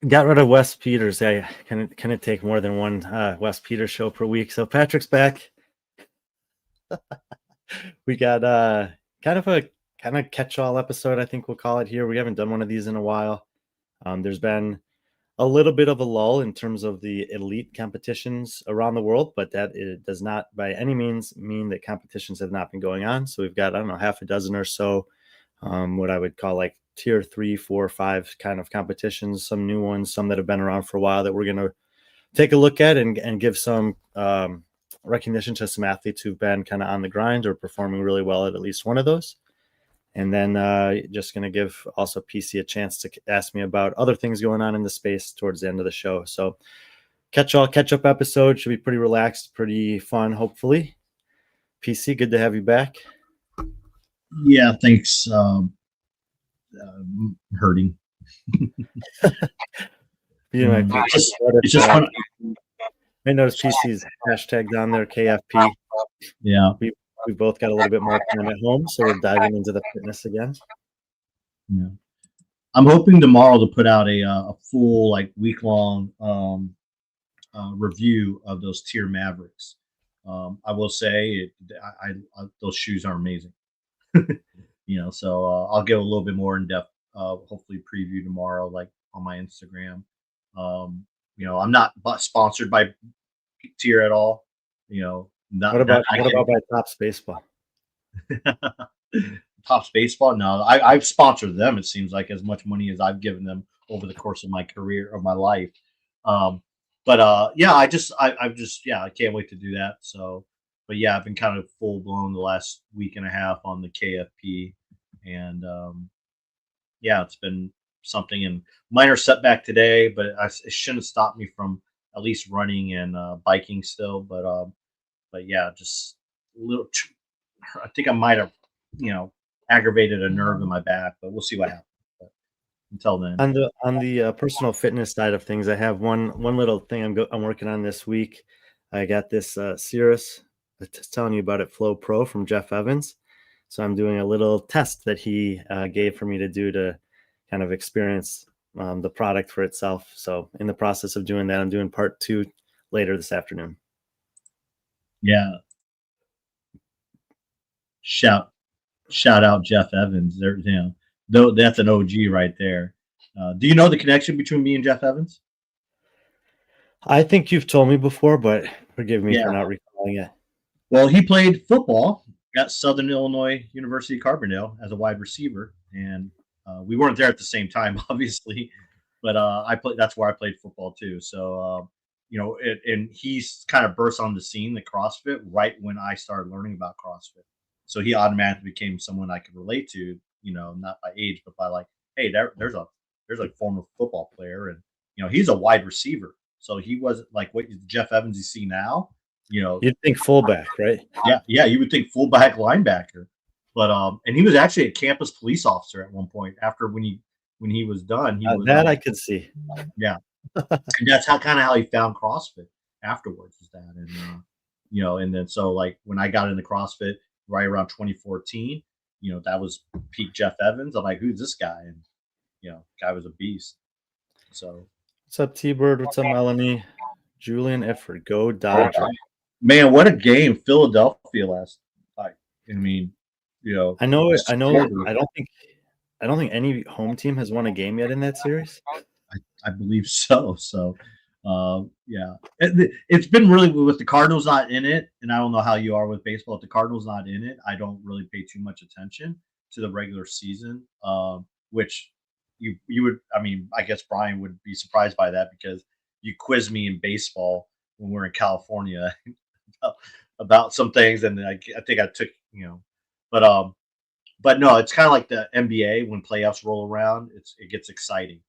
got rid of Wes Peters. I can it take more than one Wes Peters show per week. So Patrick's back. We got kind of a catch-all episode, I think we'll call it here. We haven't done one of these in a while. There's been a little bit of a lull in terms of the elite competitions around the world, but it does not by any means mean that competitions have not been going on. So we've got, I don't know, half a dozen or so, what I would call like tier 3, 4, 5 kind of competitions, some new ones, some that have been around for a while that we're going to take a look at and give some recognition to some athletes who've been kind of on the grind or performing really well at least one of those. And then just going to give also PC a chance to ask me about other things going on in the space towards the end of the show. So catch-up episode should be pretty relaxed, pretty fun, hopefully. PC, good to have you back. Yeah, thanks. Hurting. It's just fun. I noticed PC's hashtags on there, KFP. Yeah. We both got a little bit more time at home, so we're diving into the fitness again. Yeah. I'm hoping tomorrow to put out a full week-long review of those Tier Mavericks. I will say those shoes are amazing. So I'll give a little bit more in depth, hopefully preview tomorrow, like on my Instagram. I'm not sponsored by Tier at all. What about by Topps Baseball? Topps Baseball? No, I've sponsored them. It seems like as much money as I've given them over the course of my career, of my life. I can't wait to do that. So, but yeah, I've been kind of full blown the last week and a half on the KFP, and it's been something. And minor setback today, but it shouldn't stop me from at least running and biking still. But yeah, just a little. I think I might have, aggravated a nerve in my back, but we'll see what happens. But until then, on the personal fitness side of things, I have one little thing I'm working on this week. I got this Cirrus, telling you about it, Flow Pro from Jeff Evans. So I'm doing a little test that he gave for me to do to kind of experience the product for itself. So in the process of doing that, I'm doing part 2 later this afternoon. Yeah. Shout out Jeff Evans. That's an OG right there. Do you know the connection between me and Jeff Evans? I think you've told me before, but forgive me for not recalling it. Well, he played football at Southern Illinois University Carbondale as a wide receiver, and we weren't there at the same time, obviously, but that's where I played football too. So, and he's kind of burst on the scene, the CrossFit, right when I started learning about CrossFit. So he automatically became someone I could relate to, not by age, but by hey, there's a former football player, and he's a wide receiver. So he wasn't like what Jeff Evans you see now. You'd think fullback, right? Yeah, you would think fullback, linebacker, but and he was actually a campus police officer at one point. After when he was done, I could see. Yeah, and that's how he found CrossFit afterwards. Is that and then so when I got into CrossFit right around 2014, that was peak Jeff Evans. I'm like, who's this guy? And guy was a beast. So what's up, T-Bird? What's up, Melanie? Julian Efford, go Dodgers. Man, what a game Philadelphia last night. I mean, I know. I don't think any home team has won a game yet in that series. I believe so. So, yeah, it's been really with the Cardinals not in it, and I don't know how you are with baseball. If the Cardinals not in it, I don't really pay too much attention to the regular season, which you would. I mean, I guess Brian would be surprised by that because you quiz me in baseball when we're in California about some things, and I think I took but no, it's kind of like the NBA when playoffs roll around. It gets exciting,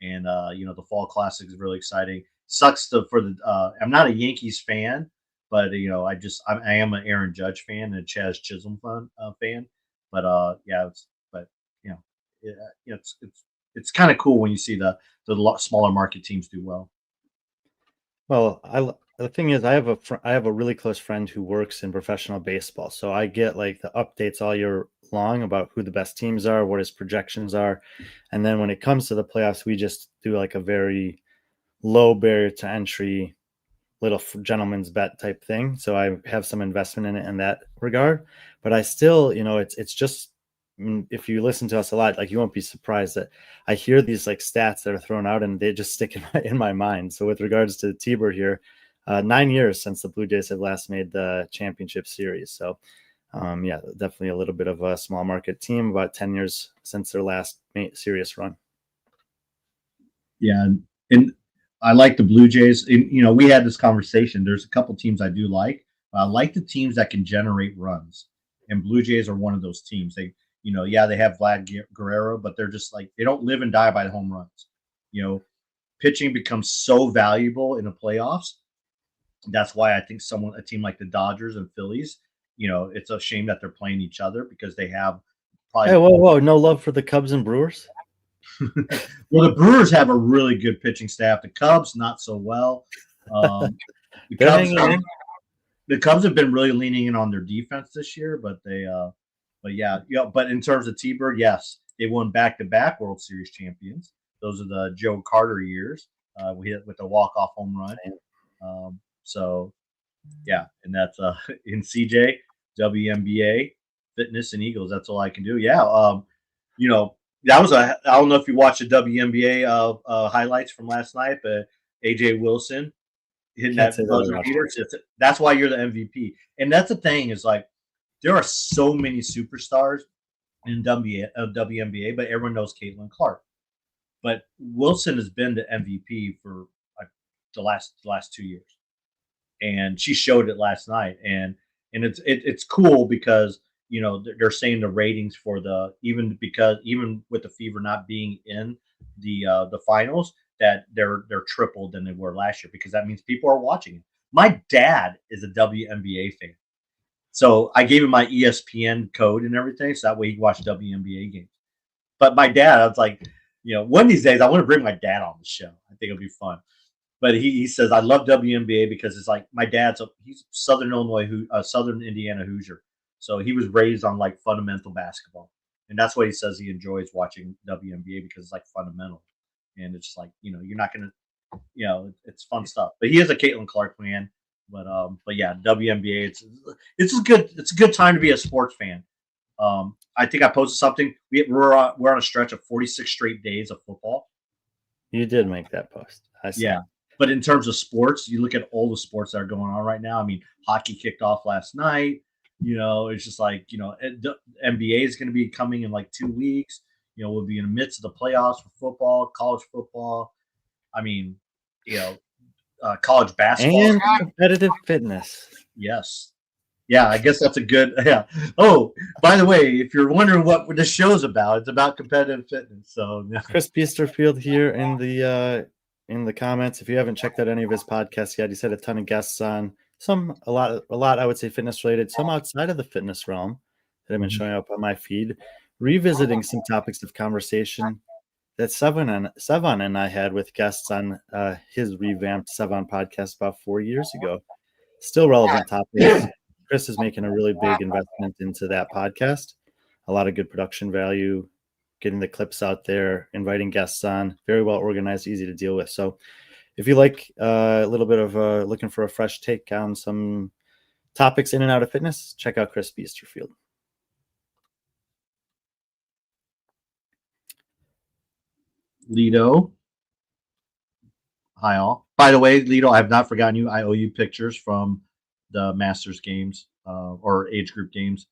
and the fall classic is really exciting. Sucks for the. I'm not a Yankees fan, but I am an Aaron Judge fan and a Chaz Chisholm fan. But it's kind of cool when you see the smaller market teams do well. Well, the thing is, I have a really close friend who works in professional baseball, so I get like the updates all year long about who the best teams are, what his projections are, and then when it comes to the playoffs, we just do like a very low barrier to entry little gentleman's bet type thing. So I have some investment in it in that regard. But I still, it's just if you listen to us a lot, like you won't be surprised that I hear these like stats that are thrown out and they just stick in my mind. So with regards to T-Bird here, 9 years since the Blue Jays have last made the championship series. So yeah, definitely a little bit of a small market team. About 10 years since their last serious run. Yeah, and I like the Blue Jays. And, we had this conversation. There's a couple teams I do like. I like the teams that can generate runs, and Blue Jays are one of those teams. Yeah, they have Vlad Guerrero, but they're just like they don't live and die by the home runs. Pitching becomes so valuable in the playoffs. That's why I think a team like the Dodgers and Phillies, it's a shame that they're playing each other because they have probably. Hey, whoa! No love for the Cubs and Brewers. Well, the Brewers have a really good pitching staff. The Cubs, not so well. Um, the Cubs, the Cubs have been really leaning in on their defense this year, but but in terms of T-Bird, yes, they won back-to-back World Series champions. Those are the Joe Carter years. We hit with a walk-off home run. So, yeah, and that's in CJ, WNBA, fitness, and Eagles. That's all I can do. Yeah, that was I don't know if you watched the WNBA highlights from last night, but AJ Wilson hitting that buzzer beater. That's why you're the MVP. And that's the thing is like there are so many superstars in WNBA, but everyone knows Caitlin Clark. But Wilson has been the MVP for like the last 2 years, and she showed it last night. And it's cool because they're saying the ratings for even with the Fever not being in the finals that they're tripled than they were last year because that means people are watching it. My dad is a WNBA fan, so I gave him my ESPN code and everything, so that way he can watch WNBA games. But my dad, I was like, one of these days I want to bring my dad on the show. I think it'll be fun. But he says I love WNBA because it's like my dad's he's Southern Illinois, Southern Indiana Hoosier, so he was raised on like fundamental basketball, and that's why he says he enjoys watching WNBA because it's like fundamental, and it's just like you're not gonna, it's fun stuff. But he is a Caitlin Clark fan, but yeah, WNBA it's a good time to be a sports fan. I think I posted something. We're on a stretch of 46 straight days of football. You did make that post. I see. Yeah. But in terms of sports, you look at all the sports that are going on right now. I mean, hockey kicked off last night. It's just like, the NBA is going to be coming in like 2 weeks. We'll be in the midst of the playoffs for football, college football. I mean, college basketball. And competitive fitness. Yes. Yeah, I guess that's a good. Yeah. Oh, by the way, if you're wondering what this show's about, it's about competitive fitness. So Chris Biesterfield here in the comments. If you haven't checked out any of his podcasts yet, he's had a ton of guests on. A lot I would say fitness related, some outside of the fitness realm that have been showing up on my feed, revisiting some topics of conversation that Sevan and I had with guests on his revamped Sevan podcast about 4 years ago. Still relevant topics. Chris is making a really big investment into that podcast. A lot of good production value, getting the clips out there, inviting guests on, very well organized, easy to deal with. So if you like a little bit of looking for a fresh take on some topics in and out of fitness, check out Chris Biesterfield. Lido. Hi, all. By the way, Lido, I have not forgotten you. I owe you pictures from the Masters games or age group games.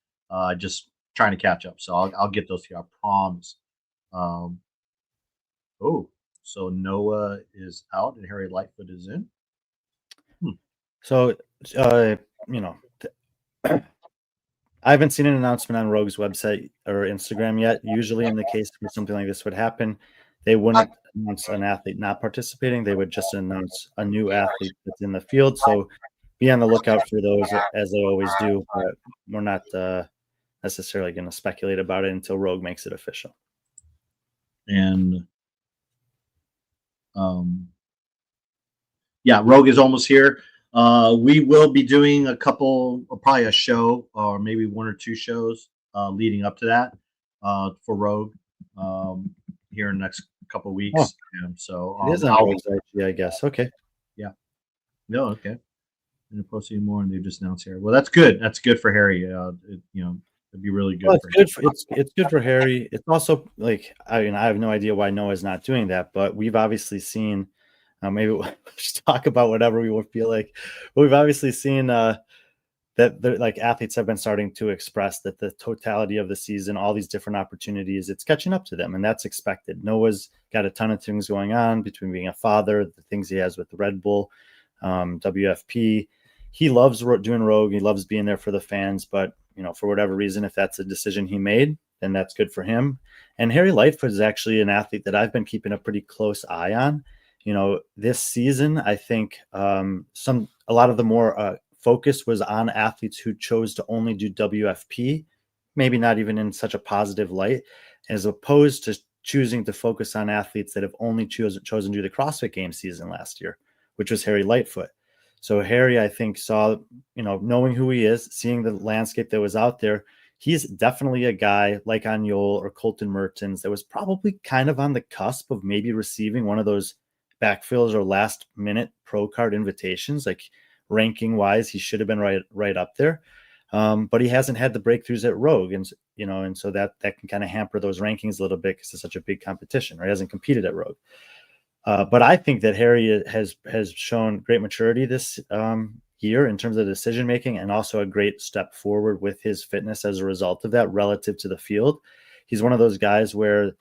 Just trying to catch up. So I'll get those to you. I promise. So Noah is out and Harry Lightfoot is in. So, I haven't seen an announcement on Rogue's website or Instagram yet. Usually in the case where something like this would happen, they wouldn't announce an athlete not participating. They would just announce a new athlete that's in the field. So be on the lookout for those as they always do. But we're not necessarily going to speculate about it until Rogue makes it official. And yeah, Rogue is almost here. We will be doing probably a show or maybe one or two shows leading up to that for Rogue here in the next couple of Oh, weeks. So it is on I'll be, Rogue's IG, I guess. Okay. yeah. No, okay. And posting more, and they just announced here. Well, that's good. That's good for Harry. It'd be really Well, good it's for him. good for it's good for Harry. It's also like I mean I have no idea why Noah's not doing that, but we've obviously seen maybe we'll just talk about whatever we would feel like. But we've obviously seen that like athletes have been starting to express that the totality of the season, all these different opportunities, it's catching up to them, and that's expected. Noah's got a ton of things going on between being a father, the things he has with the Red Bull, WFP. He loves doing Rogue. He loves being there for the fans, but for whatever reason, if that's a decision he made, then that's good for him. And Harry Lightfoot is actually an athlete that I've been keeping a pretty close eye on. This season, I think a lot of the more focus was on athletes who chose to only do WFP, maybe not even in such a positive light, as opposed to choosing to focus on athletes that have only chosen to do the CrossFit Games season last year, which was Harry Lightfoot. So Harry, I think, saw, knowing who he is, seeing the landscape that was out there, he's definitely a guy like Anyol or Colton Mertens that was probably kind of on the cusp of maybe receiving one of those backfills or last minute pro card invitations. Like ranking wise, he should have been right up there. But he hasn't had the breakthroughs at Rogue, and so that can kind of hamper those rankings a little bit because it's such a big competition, right? He hasn't competed at Rogue. But I think that Harry has shown great maturity this year in terms of decision making, and also a great step forward with his fitness as a result of that relative to the field. He's one of those guys where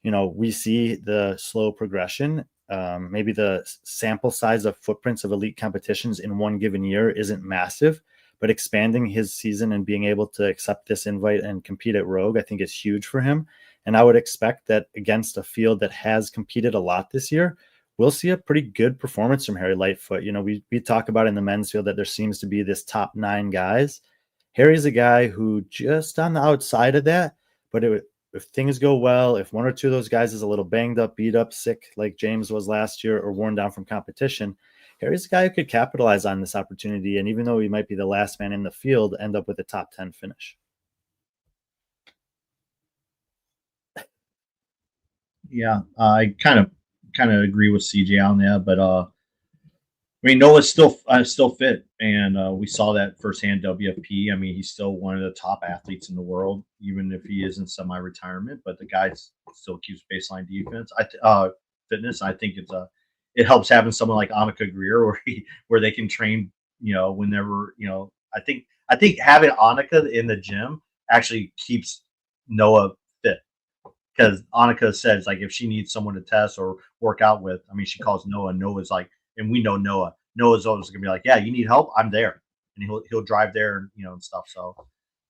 we see the slow progression. Maybe the sample size of footprints of elite competitions in one given year isn't massive, but expanding his season and being able to accept this invite and compete at Rogue, I think is huge for him. And I would expect that against a field that has competed a lot this year, we'll see a pretty good performance from Harry Lightfoot. We talk about in the men's field that there seems to be this top 9 guys. Harry's a guy who just on the outside of that, but if things go well, if one or two of those guys is a little banged up, beat up, sick, like James was last year, or worn down from competition, Harry's a guy who could capitalize on this opportunity. And even though he might be the last man in the field, end up with a top 10 finish. Yeah, I kind of agree with CJ on that, but I mean, Noah's still fit, and we saw that firsthand. WFP. I mean, he's still one of the top athletes in the world, even if he is in semi-retirement. But the guy still keeps baseline fitness. I think it helps having someone like Annika Greer, where they can train. Whenever I think having Annika in the gym actually keeps Noah fit, because Annika says like if she needs someone to test or work out with, I mean, she calls Noah. Noah's like, and we know Noah. Noah's always gonna be like, yeah, you need help, I'm there, and he'll drive there and and stuff. So,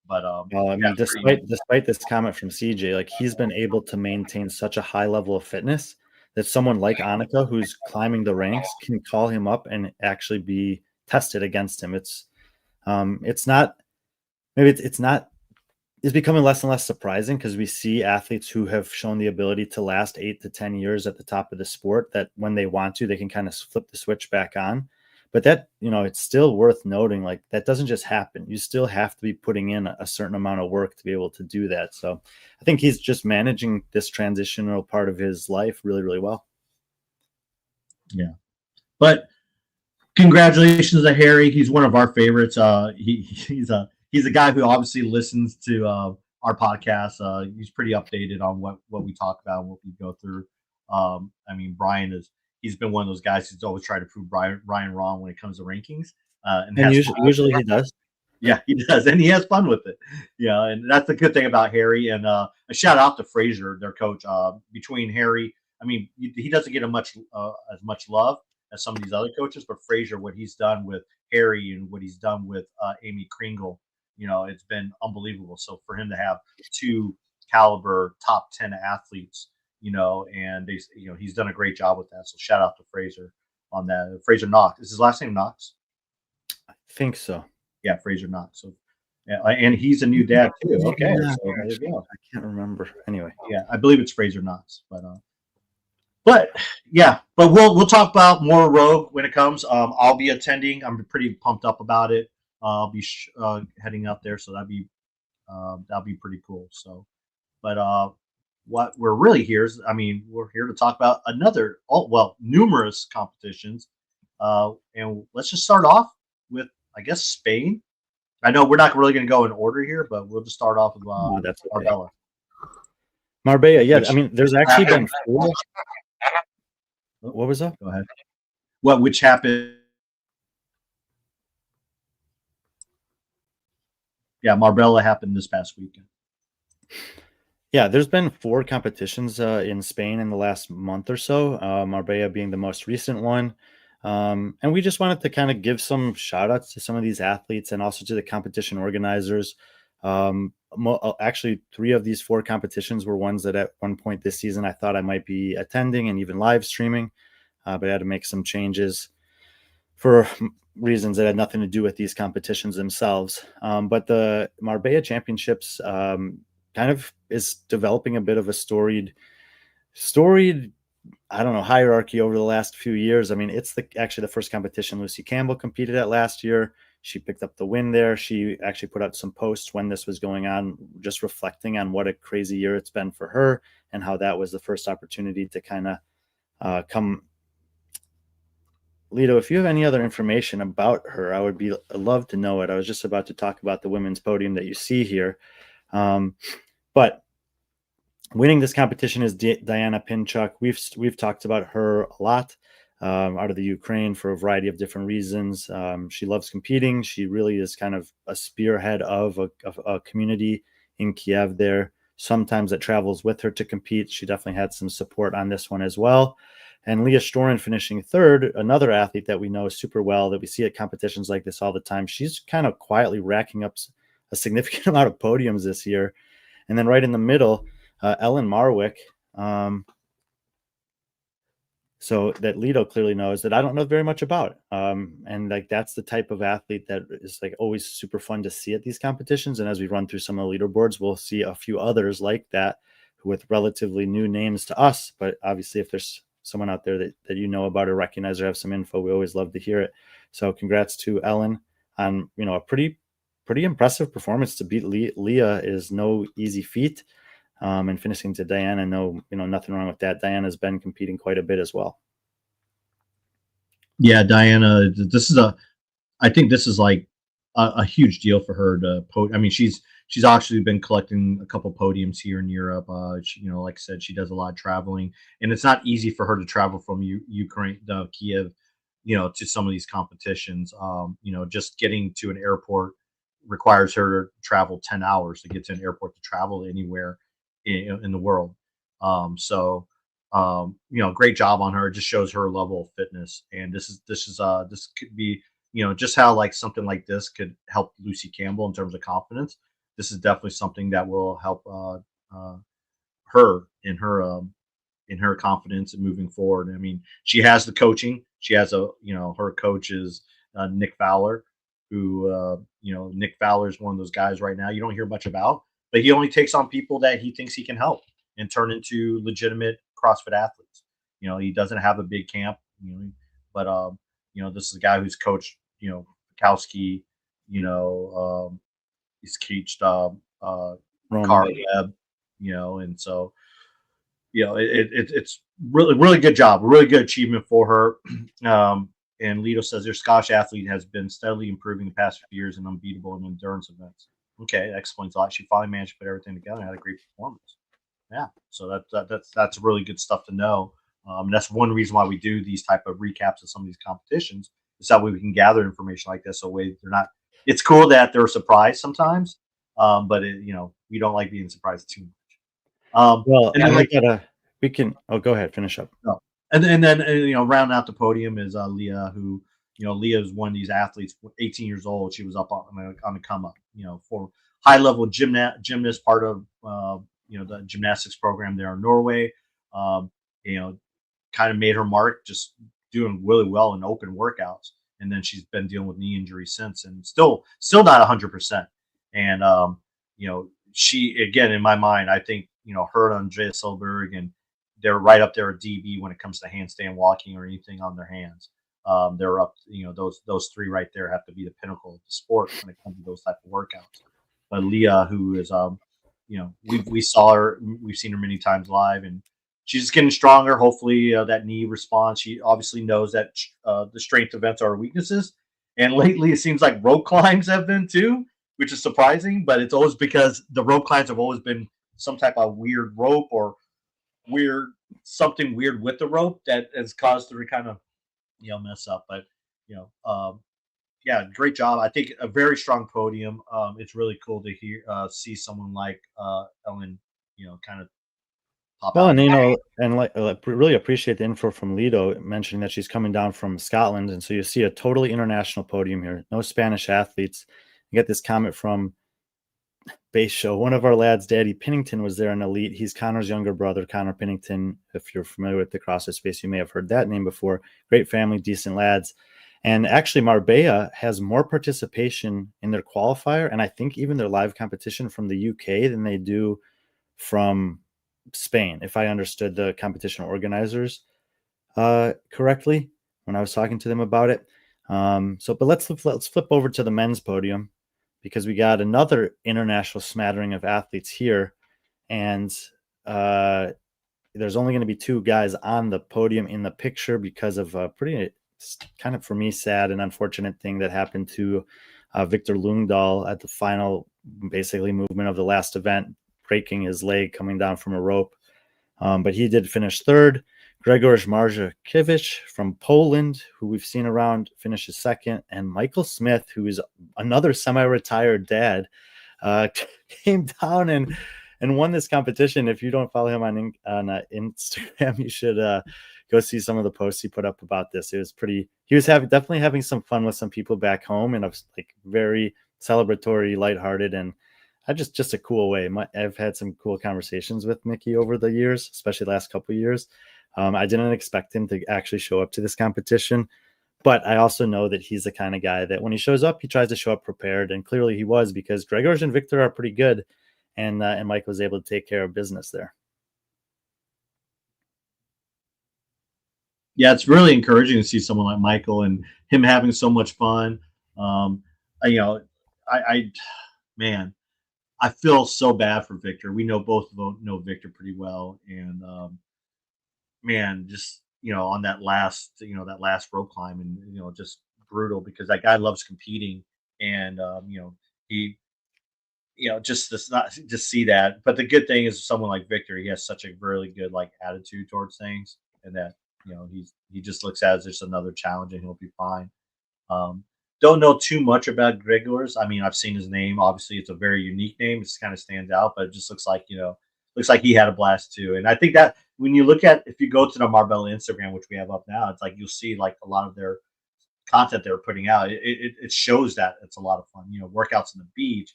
but Well, I mean, despite this comment from CJ, like he's been able to maintain such a high level of fitness that someone like Annika, who's climbing the ranks, can call him up and actually be tested against him. It's not maybe it's not is becoming less and less surprising because we see athletes who have shown the ability to last 8 to 10 years at the top of the sport that when they want to, they can kind of flip the switch back on. But that, it's still worth noting, like that doesn't just happen. You still have to be putting in a certain amount of work to be able to do that. So I think he's just managing this transitional part of his life really, really well. Yeah. But congratulations to Harry. He's one of our favorites. He's a guy who obviously listens to our podcast. He's pretty updated on what we talk about and what we go through. I mean, he's been one of those guys who's always tried to prove Ryan wrong when it comes to rankings. And usually he does. Yeah, he does, and he has fun with it. Yeah, and that's the good thing about Harry. And a shout out to Fraser, their coach. Between Harry, I mean, he doesn't get as much love as some of these other coaches, but Fraser, what he's done with Harry and what he's done with Amy Kringle, it's been unbelievable. So for him to have 2 caliber top 10 athletes, and he's done a great job with that. So shout out to Fraser on that. Fraser Knox. Is his last name Knox? I think so. Yeah, Fraser Knox. So, yeah, and he's a new dad too. Okay, so there you go. I can't remember. Anyway, yeah, I believe it's Fraser Knox, But yeah, but we'll talk about more Rogue when it comes. I'll be attending. I'm pretty pumped up about it. I'll be heading out there, so that'll be pretty cool. So, but what we're really here is, I mean, we're here to talk about another, numerous competitions. And let's just start off with, I guess, Spain. I know we're not really going to go in order here, but we'll just start off with No, that's okay. Arbella, Marbella, yeah. I which mean, there's actually been four. What was that? go ahead. Which happened? Yeah, Marbella happened this past weekend. Yeah, there's been four competitions in Spain in the last month or so, Marbella being the most recent one. And we just wanted to kind of give some shout outs to some of these athletes and also to the competition organizers. Actually, three of these four competitions were ones that at one point this season I thought I might be attending and even live streaming, but I had to make some changes for reasons that had nothing to do with these competitions themselves. But the Marbella Championships kind of is developing a bit of a storied, I don't know, hierarchy over the last few years. I mean, it's actually the first competition Lucy Campbell competed at last year. She picked up the win there. She actually put out some posts when this was going on, just reflecting on what a crazy year it's been for her and how that was the first opportunity to kind of come. Lito, if you have any other information about her, I'd love to know it. I was just about to talk about the women's podium that you see here. But winning this competition is Diana Pinchuk. We've talked about her a lot, out of the Ukraine for a variety of different reasons. She loves competing. She really is kind of a spearhead of a community in Kiev there. Sometimes it travels with her to compete. She definitely had some support on this one as well. And Leah Storen finishing third, another athlete that we know super well, that we see at competitions like this all the time. She's kind of quietly racking up a significant amount of podiums this year. And then right in the middle, Ellen Marwick. So that Lito clearly knows that I don't know very much about. And like that's the type of athlete that is like always super fun to see at these competitions. And as we run through some of the leaderboards, we'll see a few others like that with relatively new names to us. But obviously, if there's someone out there that you know about or recognize or have some info, we always love to hear it. So congrats to Ellen on a pretty impressive performance. To beat Leah is no easy feat. And finishing to Diana, nothing wrong with that. Diana's been competing quite a bit as well. Yeah, Diana, I think this is like a huge deal for her to I mean, she's actually been collecting a couple podiums here in Europe. Like I said, she does a lot of traveling, and it's not easy for her to travel from Ukraine, Kiev, to some of these competitions. Just getting to an airport requires her to travel 10 hours to get to an airport to travel anywhere in the world. Great job on her. It just shows her level of fitness, and this could be, just how like something like this could help Lucy Campbell in terms of confidence. This is definitely something that will help her in her confidence and moving forward. I mean, she has the coaching. She has her coach is Nick Fowler, who Nick Fowler is one of those guys right now you don't hear much about, but he only takes on people that he thinks he can help and turn into legitimate CrossFit athletes. He doesn't have a big camp, but this is a guy who's coached, Kowski, he's coached Carl Webb, and so it's really good job, really good achievement for her. And Lito says their Scottish athlete has been steadily improving the past few years and unbeatable in endurance events. Okay, that explains a lot. She finally managed to put everything together and had a great performance. Yeah, so that's really good stuff to know. That's one reason why we do these type of recaps of some of these competitions. Is that way we can gather information like this. So they're not. It's cool that they're surprised sometimes, but we don't like being surprised too much. Well, and then we can. Oh, go ahead, finish up. no. And then rounding out the podium is Leah, who Leah is one of these athletes. 18 years old, she was up on the come up. For high level gymnast, part of the gymnastics program there in Norway. Kind of made her mark, just doing really well in open workouts. And then she's been dealing with knee injury since, and still not 100%. And she, again, in my mind, I think her and Andrea Solberg and they're right up there at DB when it comes to handstand walking or anything on their hands. They're up, those three right there have to be the pinnacle of the sport when it comes to those type of workouts. But Leah, who is, we saw her, we've seen her many times live, and she's just getting stronger. Hopefully, that knee responds. She obviously knows that the strength events are her weaknesses, and lately it seems like rope climbs have been too, which is surprising. But it's always because the rope climbs have always been some type of weird rope or weird something weird with the rope that has caused her to kind of mess up. But you know, yeah, great job. I think a very strong podium. It's really cool to see someone like Ellen, kind of pop Well, out. and and really appreciate the info from Lido mentioning that she's coming down from Scotland, and so you see a totally international podium here. No Spanish athletes. You get this comment from Base Show. One of our lads, Daddy Pennington, was there in Elite. He's Connor's younger brother, Connor Pennington. If you're familiar with the CrossFit space, you may have heard that name before. Great family, decent lads. And actually, Marbella has more participation in their qualifier, and I think even their live competition from the UK than they do from Spain, if I understood the competition organizers correctly when I was talking to them about it. But let's flip over to the men's podium because we got another international smattering of athletes here, and there's only going to be two guys on the podium in the picture because of a pretty kind of, for me, sad and unfortunate thing that happened to Victor Lungdahl at the final, basically, movement of the last event, breaking his leg coming down from a rope. But he did finish third. Grzegorz Marzakiewicz from Poland, who we've seen around, finishes second. And Michael Smith, who is another semi-retired dad, came down and won this competition. If you don't follow him on Instagram, you should go see some of the posts he put up about this. It was pretty. He was definitely having some fun with some people back home, and I was like very celebratory, lighthearted, and just a cool way. I've had some cool conversations with Mickey over the years, especially the last couple of years. I didn't expect him to actually show up to this competition, but I also know that he's the kind of guy that when he shows up, he tries to show up prepared, and clearly he was, because Grzegorz and Victor are pretty good, and Mike was able to take care of business there. Yeah, it's really encouraging to see someone like Michael and him having so much fun. Um, I, you know, I man, I feel so bad for Victor. We know both know Victor pretty well, and man, just on that last rope climb, and just brutal because that guy loves competing, and he just not just see that. But the good thing is someone like Victor, he has such a really good like attitude towards things, and that he just looks at it as just another challenge, and he'll be fine. Um, don't know too much about Gregors. I mean, I've seen his name. Obviously, it's a very unique name. It kind of stands out, but it just looks like he had a blast too. And I think that when you look at, if you go to the Marbella Instagram, which we have up now, it's like you'll see like a lot of their content they're putting out. It shows that it's a lot of fun. Workouts on the beach.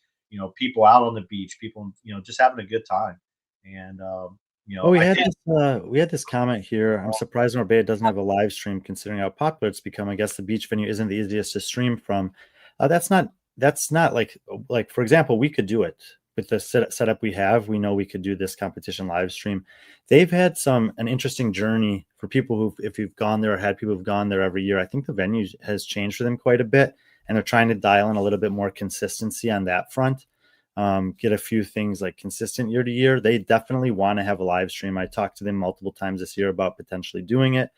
People out on the beach. People just having a good time. And Well, we I had think this comment here. I'm surprised Marbella doesn't have a live stream, considering how popular it's become. I guess the beach venue isn't the easiest to stream from. That's not like, for example, we could do it with the setup we have. We know we could do this competition live stream. They've had an interesting journey for people who, if you've gone there or had people who've gone there every year. I think the venue has changed for them quite a bit, and they're trying to dial in a little bit more consistency on that front. Get a few things like consistent year to year. They definitely want to have a live stream. I talked to them multiple times this year about potentially doing it.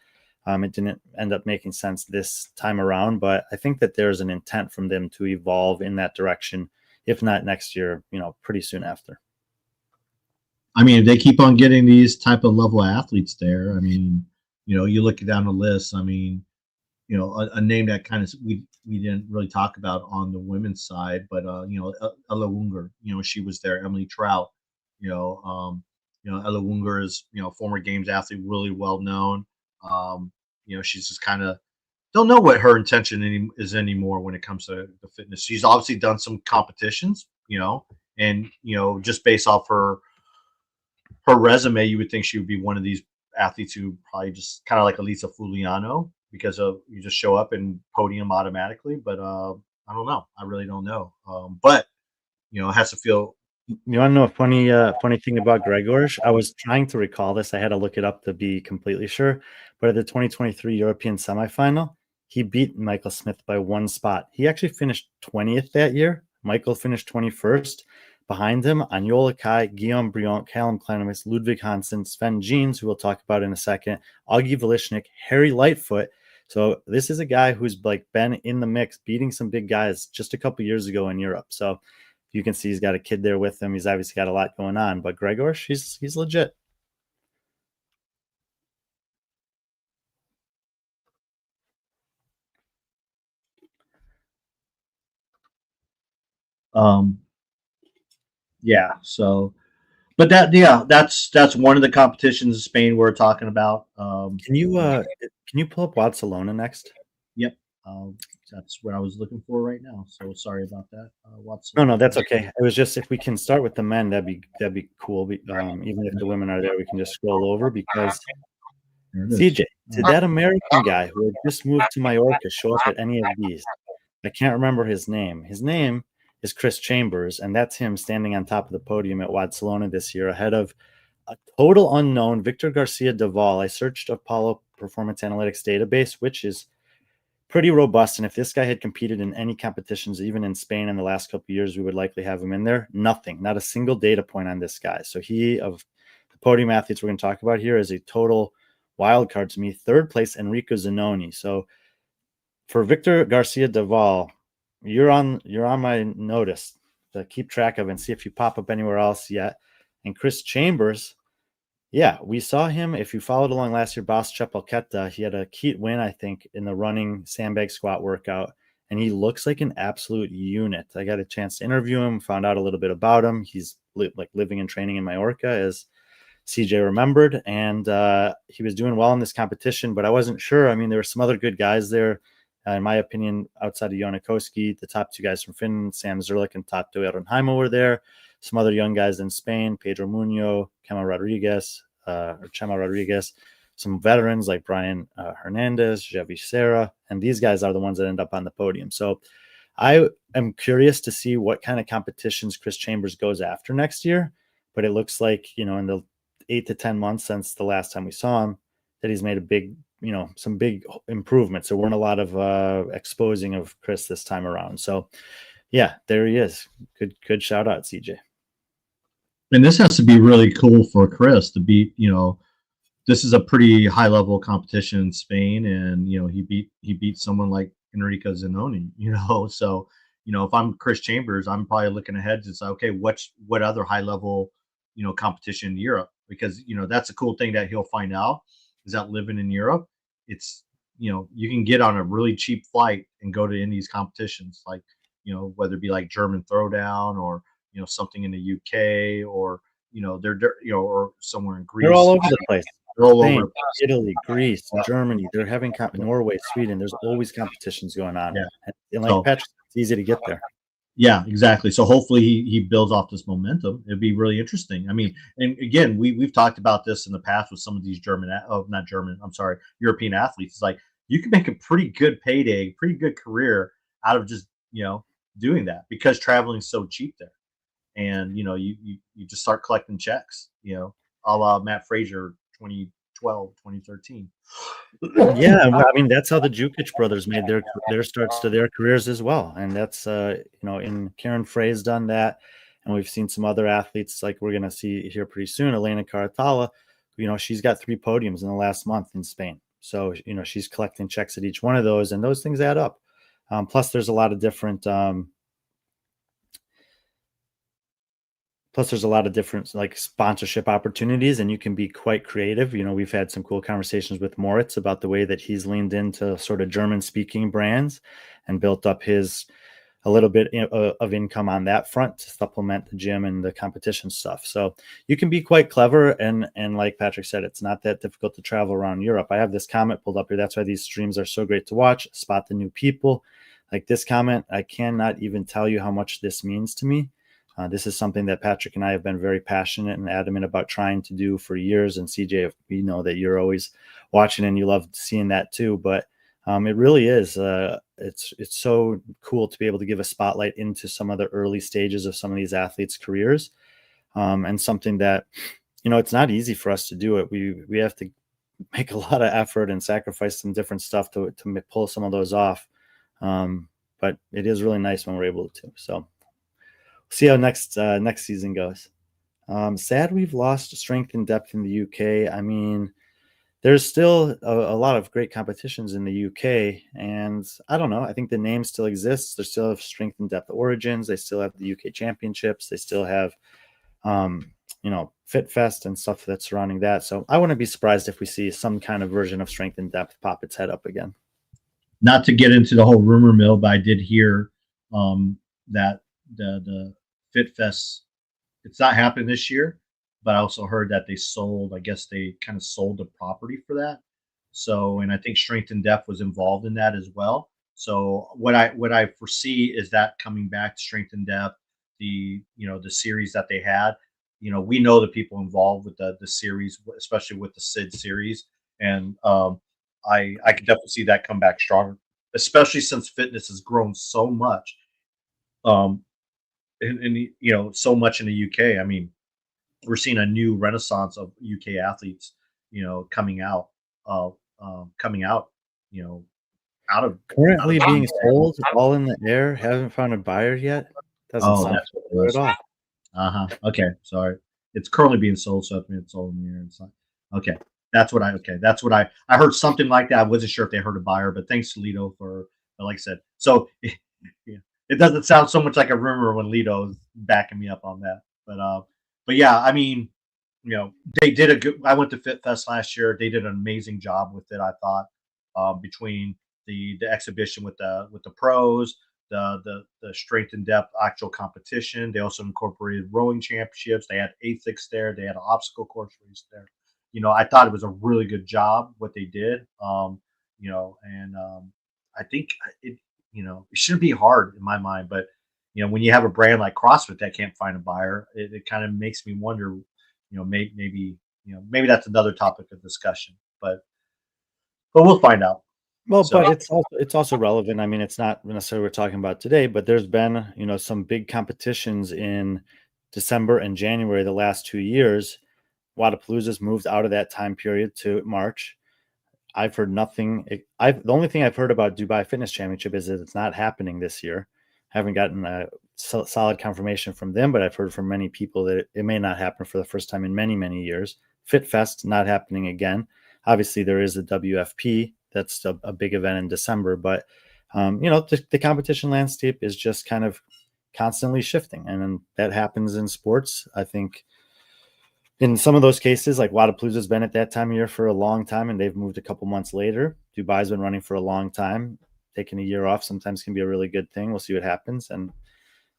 It didn't end up making sense this time around, but I think that there's an intent from them to evolve in that direction, if not next year, pretty soon after. I mean, if they keep on getting these type of level athletes there, I mean, you look down the list. I mean, a name that kind of we didn't really talk about on the women's side, but Ella Wunger, she was there. Emily Trout, Ella Wunger is former games athlete, really well known. She's just kind of don't know what her intention is anymore when it comes to the fitness. She's obviously done some competitions, and just based off her resume, you would think she would be one of these athletes who probably just kind of like Elisa Fuliano, because of you just show up and podium automatically. But I don't know. I really don't know. But it has to feel You want to know a funny thing about Gregorish? I was trying to recall this. I had to look it up to be completely sure. But at the 2023 European semifinal, he beat Michael Smith by one spot. He actually finished 20th that year. Michael finished 21st. Behind him, Anjola Kai, Guillaume Briant, Callum Kleinowitz, Ludwig Hansen, Sven Jeans, who we'll talk about in a second, Augie Volishnik, Harry Lightfoot. So this is a guy who's like been in the mix, beating some big guys just a couple years ago in Europe. So you can see he's got a kid there with him. He's obviously got a lot going on, but Gregor, he's legit. Um, yeah. So, but that's one of the competitions in Spain we're talking about. Can you pull up Barcelona next? Yep. That's what I was looking for right now. So sorry about that, Watson. No, that's okay. It was just if we can start with the men, that'd be cool. Even if the women are there, we can just scroll over because CJ, did that American guy who had just moved to Mallorca show up at any of these? I can't remember his name. His name is Chris Chambers, and that's him standing on top of the podium at Barcelona this year, ahead of a total unknown Victor Garcia Deval. I searched Apollo Performance Analytics database, which is pretty robust. And if this guy had competed in any competitions, even in Spain in the last couple of years, we would likely have him in there. Nothing, not a single data point on this guy. So he, of the podium athletes we're going to talk about here, is a total wild card to me. Third place, Enrico Zanoni. So for Victor Garcia Deval, you're on my notice to keep track of and see if you pop up anywhere else yet. And Chris Chambers, yeah, we saw him. If you followed along last year, Boss Chapelqueta, he had a key win, I think, in the running sandbag squat workout, and he looks like an absolute unit. I got a chance to interview him, found out a little bit about him. He's like living and training in Mallorca, as CJ remembered, and he was doing well in this competition, but I wasn't sure. I mean, there were some other good guys there. In my opinion, outside of Jonakoski, the top two guys from Finland, Sam Zerlik and Tato Ehrenheimo were there. Some other young guys in Spain, Pedro Munoz, Chema Rodriguez, some veterans like Brian Hernandez, Javi Serra, and these guys are the ones that end up on the podium. So I am curious to see what kind of competitions Chris Chambers goes after next year, but it looks like, in the 8 to 10 months since the last time we saw him, that he's made a big, some big improvements. There weren't a lot of exposing of Chris this time around. So yeah, there he is. Good shout out, CJ. And this has to be really cool for Chris to beat, this is a pretty high level competition in Spain, and he beat someone like Enrico Zanoni, So, if I'm Chris Chambers, I'm probably looking ahead to say, okay, what other high level, competition in Europe? Because that's a cool thing that he'll find out, is that living in Europe, it's you can get on a really cheap flight and go to any of these competitions, like whether it be like German Throwdown or something in the UK, or they're or somewhere in Greece. They're all over the place. They're all Spain, over. Italy, Greece, Germany. They're having Norway, Sweden. There's always competitions going on. Yeah. And like Patrick, it's easy to get there. Yeah, exactly. So hopefully he builds off this momentum. It'd be really interesting. I mean, and again, we've talked about this in the past with some of these European athletes. It's like you can make a pretty good payday, pretty good career out of just doing that, because traveling is so cheap there, and you just start collecting checks, a la Matt Frazier 2012, 2013. Yeah, well, I mean that's how the Jukic brothers made their starts to their careers as well, and that's in Karen Frey's done that, and we've seen some other athletes like we're gonna see here pretty soon. Elena Caratala, she's got 3 podiums in the last month in Spain, so she's collecting checks at each one of those, and those things add up. Plus, there's a lot of different. Like sponsorship opportunities, and you can be quite creative. We've had some cool conversations with Moritz about the way that he's leaned into sort of German speaking brands and built up a little bit of income on that front to supplement the gym and the competition stuff. So you can be quite clever. And like Patrick said, it's not that difficult to travel around Europe. I have this comment pulled up here. That's why these streams are so great to watch. Spot the new people. Like this comment, I cannot even tell you how much this means to me. This is something that Patrick and I have been very passionate and adamant about trying to do for years. And CJ, we know that you're always watching and you love seeing that too. But It really is. It's so cool to be able to give a spotlight into some of the early stages of some of these athletes' careers, and something that, it's not easy for us to do it. We have to make a lot of effort and sacrifice some different stuff to pull some of those off. But it is really nice when we're able to. So see how next season goes. Sad we've lost strength and depth in the UK. I mean, there's still a lot of great competitions in the UK, and I don't know. I think the name still exists. They still have strength and depth origins. They still have the UK championships. They still have, Fit Fest and stuff that's surrounding that. So I wouldn't be surprised if we see some kind of version of strength and depth pop its head up again. Not to get into the whole rumor mill, but I did hear that the Fit Fest, it's not happening this year, but I also heard that they sold, I guess they kind of sold the property for that. So, and I think Strength and Depth was involved in that as well. So what I foresee is that coming back to Strength and Depth, the series that they had. We know the people involved with the series, especially with the Sid series, and I could definitely see that come back stronger, especially since fitness has grown so much. Um, so much in the UK. I mean, we're seeing a new renaissance of UK athletes, coming out, coming out, you know, out of Currently being the. sold, all in the air. Haven't found a buyer yet. Doesn't Oh, sound that's what it familiar at was. all. Uh-huh. Okay, sorry. It's currently being sold, so it means it's sold in the air. It's not, okay. That's what I heard something like that. I wasn't sure if they heard a buyer, but thanks to Lido but like I said. So yeah, it doesn't sound so much like a rumor when Lido's backing me up on that. But yeah, I mean, they did a good. I went to Fit Fest last year. They did an amazing job with it. I thought, between the exhibition with the pros, the strength and depth actual competition. They also incorporated rowing championships. They had ASICs there. They had an obstacle course race there. I thought it was a really good job what they did. And I think it shouldn't be hard in my mind, but when you have a brand like CrossFit that can't find a buyer, it kind of makes me wonder. Maybe that's another topic of discussion, but we'll find out. Well, So but it's also relevant. I mean, it's not necessarily we're talking about today, but there's been, some big competitions in December and January the last 2 years. Wadapalooza's moved out of that time period to March. I've heard nothing. The only thing I've heard about Dubai Fitness Championship is that it's not happening this year. Haven't gotten a solid confirmation from them, but I've heard from many people that it may not happen for the first time in many, many years. Fit Fest not happening again. Obviously, there is the WFP. That's a big event in December, but the competition landscape is just kind of constantly shifting, and that happens in sports. I think in some of those cases, like Wadapalooza's been at that time of year for a long time, and they've moved a couple months later. Dubai's been running for a long time. Taking a year off sometimes can be a really good thing. We'll see what happens. And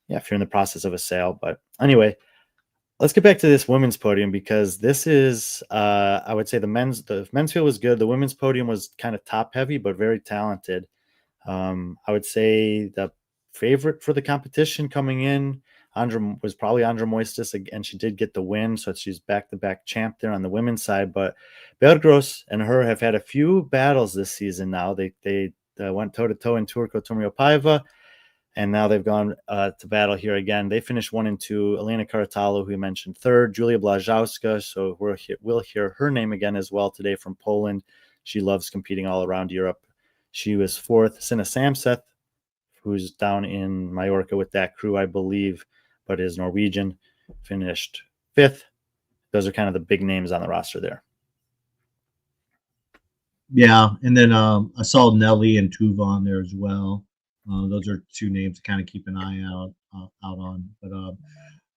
yeah, if you're in the process of a sale. But anyway, let's get back to this women's podium, because this is, I would say the men's field was good. The women's podium was kind of top heavy, but very talented. I would say the favorite for the competition coming in was probably Andra Moistis, and she did get the win, so she's back-to-back champ there on the women's side. But Belgros and her have had a few battles this season now. They went toe-to-toe in Turco Tomiopaiva, and now they've gone to battle here again. They finished 1 and 2. Elena Karatalo, who we mentioned, third. Julia Blazowska, so we'll hear her name again as well today, from Poland. She loves competing all around Europe. She was fourth. Sina Samseth, who's down in Mallorca with that crew, I believe, but is Norwegian, finished fifth. Those are kind of the big names on the roster there. yeah, and then I saw Nelly and Tuva on there as well. Those are two names to kind of keep an eye out on.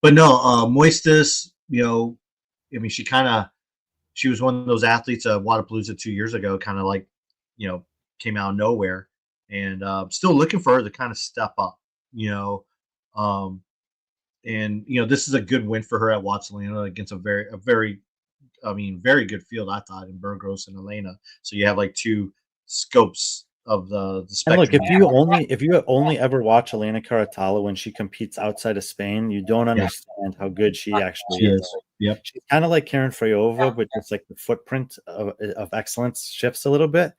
But no, Moistus, I mean, she was one of those athletes at Wadapalooza 2 years ago, kind of like, came out of nowhere, and still looking for her to kind of step up, and this is a good win for her at Watson against a very, I mean, very good field, I thought, in Burgos and Elena. So you have like two scopes of the And look, spectrum. if you only ever watch Elena Caratala when she competes outside of Spain, you don't Yeah, understand how good she actually she is. is. Yep. She's kind of like Karen Freyova, but just like the footprint of excellence shifts a little bit.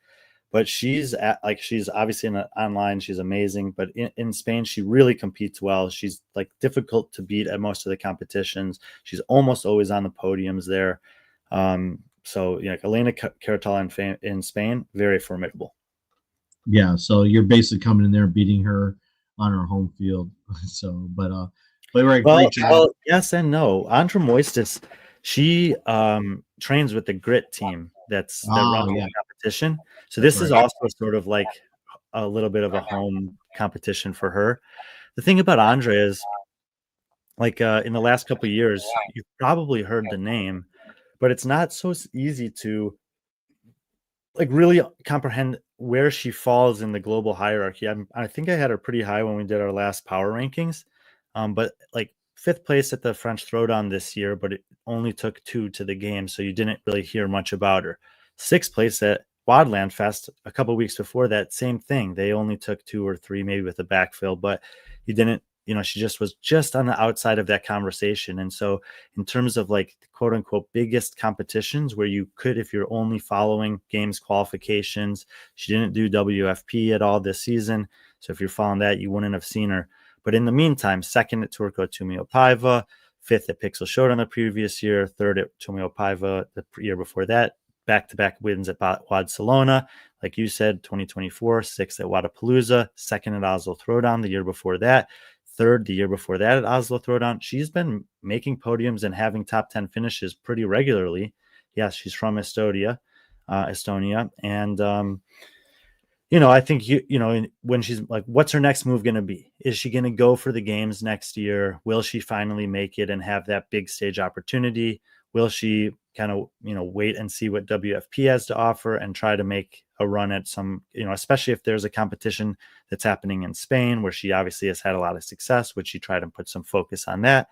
but she's obviously online. She's amazing, but in Spain, she really competes well. She's like difficult to beat at most of the competitions. She's almost always on the podiums there. So like Elena Caratal in Spain, very formidable. Yeah, so you're basically coming in there and beating her on her home field. So, but right, Well, great job. well, yes and no. Andra Moistis, she trains with the Grit team that Oh, runs yeah, the competition. So that's this right. is also sort of like a little bit of a home competition for her. The thing about Andra is, like in the last couple of years, you've probably heard the name, but it's not so easy to like really comprehend where she falls in the global hierarchy. I think I had her pretty high when we did our last power rankings, but like fifth place at the French Throwdown this year, but it only took two to the game, so you didn't really hear much about her. Sixth place at Wadland Fest a couple weeks before that, same thing. They only took two or three, maybe with a backfill, but you didn't. She just was just on the outside of that conversation, and so in terms of like quote unquote biggest competitions where you could, if you're only following games qualifications, she didn't do WFP at all this season. So if you're following that, you wouldn't have seen her. But in the meantime, second at Turco Tumiopaiva, fifth at Pixel Showdown the previous year, third at Tumiopaiva the year before that, back-to-back wins at Barcelona. Like you said, 2024, sixth at Wadapalooza, second at Oslo Throwdown the year before that, third the year before that at Oslo Throwdown. She's been making podiums and having top 10 finishes pretty regularly. Yes, she's from Estonia, and I think when she's like, what's her next move going to be? Is she going to go for the games next year? Will she finally make it and have that big stage opportunity? Will she kind of, wait and see what WFP has to offer and try to make a run at some, especially if there's a competition that's happening in Spain where she obviously has had a lot of success, would she try to put some focus on that?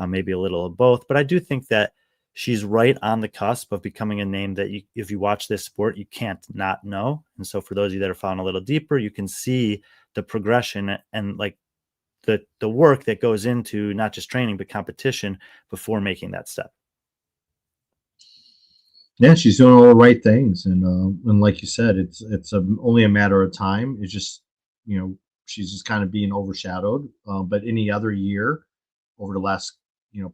Maybe a little of both. But I do think that she's right on the cusp of becoming a name that if you watch this sport, you can't not know. And so for those of you that are following a little deeper, you can see the progression and like the work that goes into not just training, but competition before making that step. Yeah, she's doing all the right things, and like you said, it's only a matter of time. It's just she's just kind of being overshadowed. But any other year over the last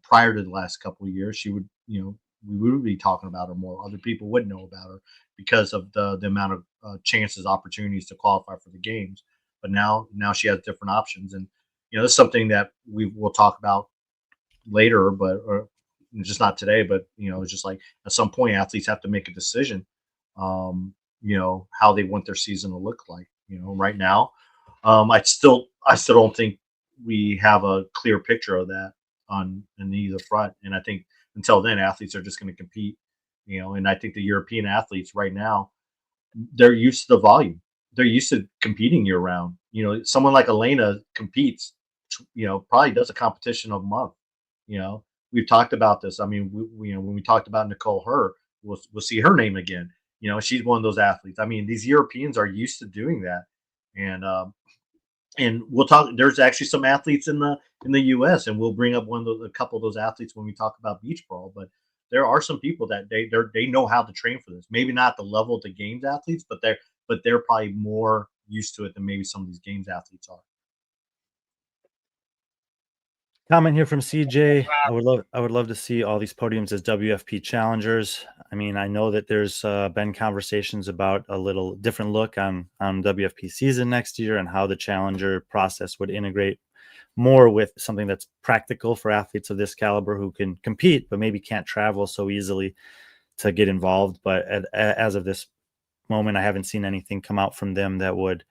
prior to the last couple of years, she would we would be talking about her more. Other people would know about her because of the amount of chances, opportunities to qualify for the games. But now she has different options, and it's something that we will talk about later, but just not today. But it's just like at some point, athletes have to make a decision. How they want their season to look like. Right now, I still don't think we have a clear picture of that on either front. And I think until then, athletes are just going to compete. And I think the European athletes right now, they're used to the volume. They're used to competing year round. Someone like Elena competes. Probably does a competition a month. You know, we've talked about this. I mean, when we talked about Nicole Her, we'll see her name again. She's one of those athletes. I mean, these Europeans are used to doing that, and we'll talk. There's actually some athletes in the U.S. and we'll bring up a couple of those athletes when we talk about beach brawl. But there are some people that they know how to train for this. Maybe not the level of the games athletes, but they're probably more used to it than maybe some of these games athletes are. Comment here from CJ. I would love to see all these podiums as WFP challengers. I mean, I know that there's been conversations about a little different look on WFP season next year and how the challenger process would integrate more with something that's practical for athletes of this caliber who can compete but maybe can't travel so easily to get involved. But as of this moment, I haven't seen anything come out from them that would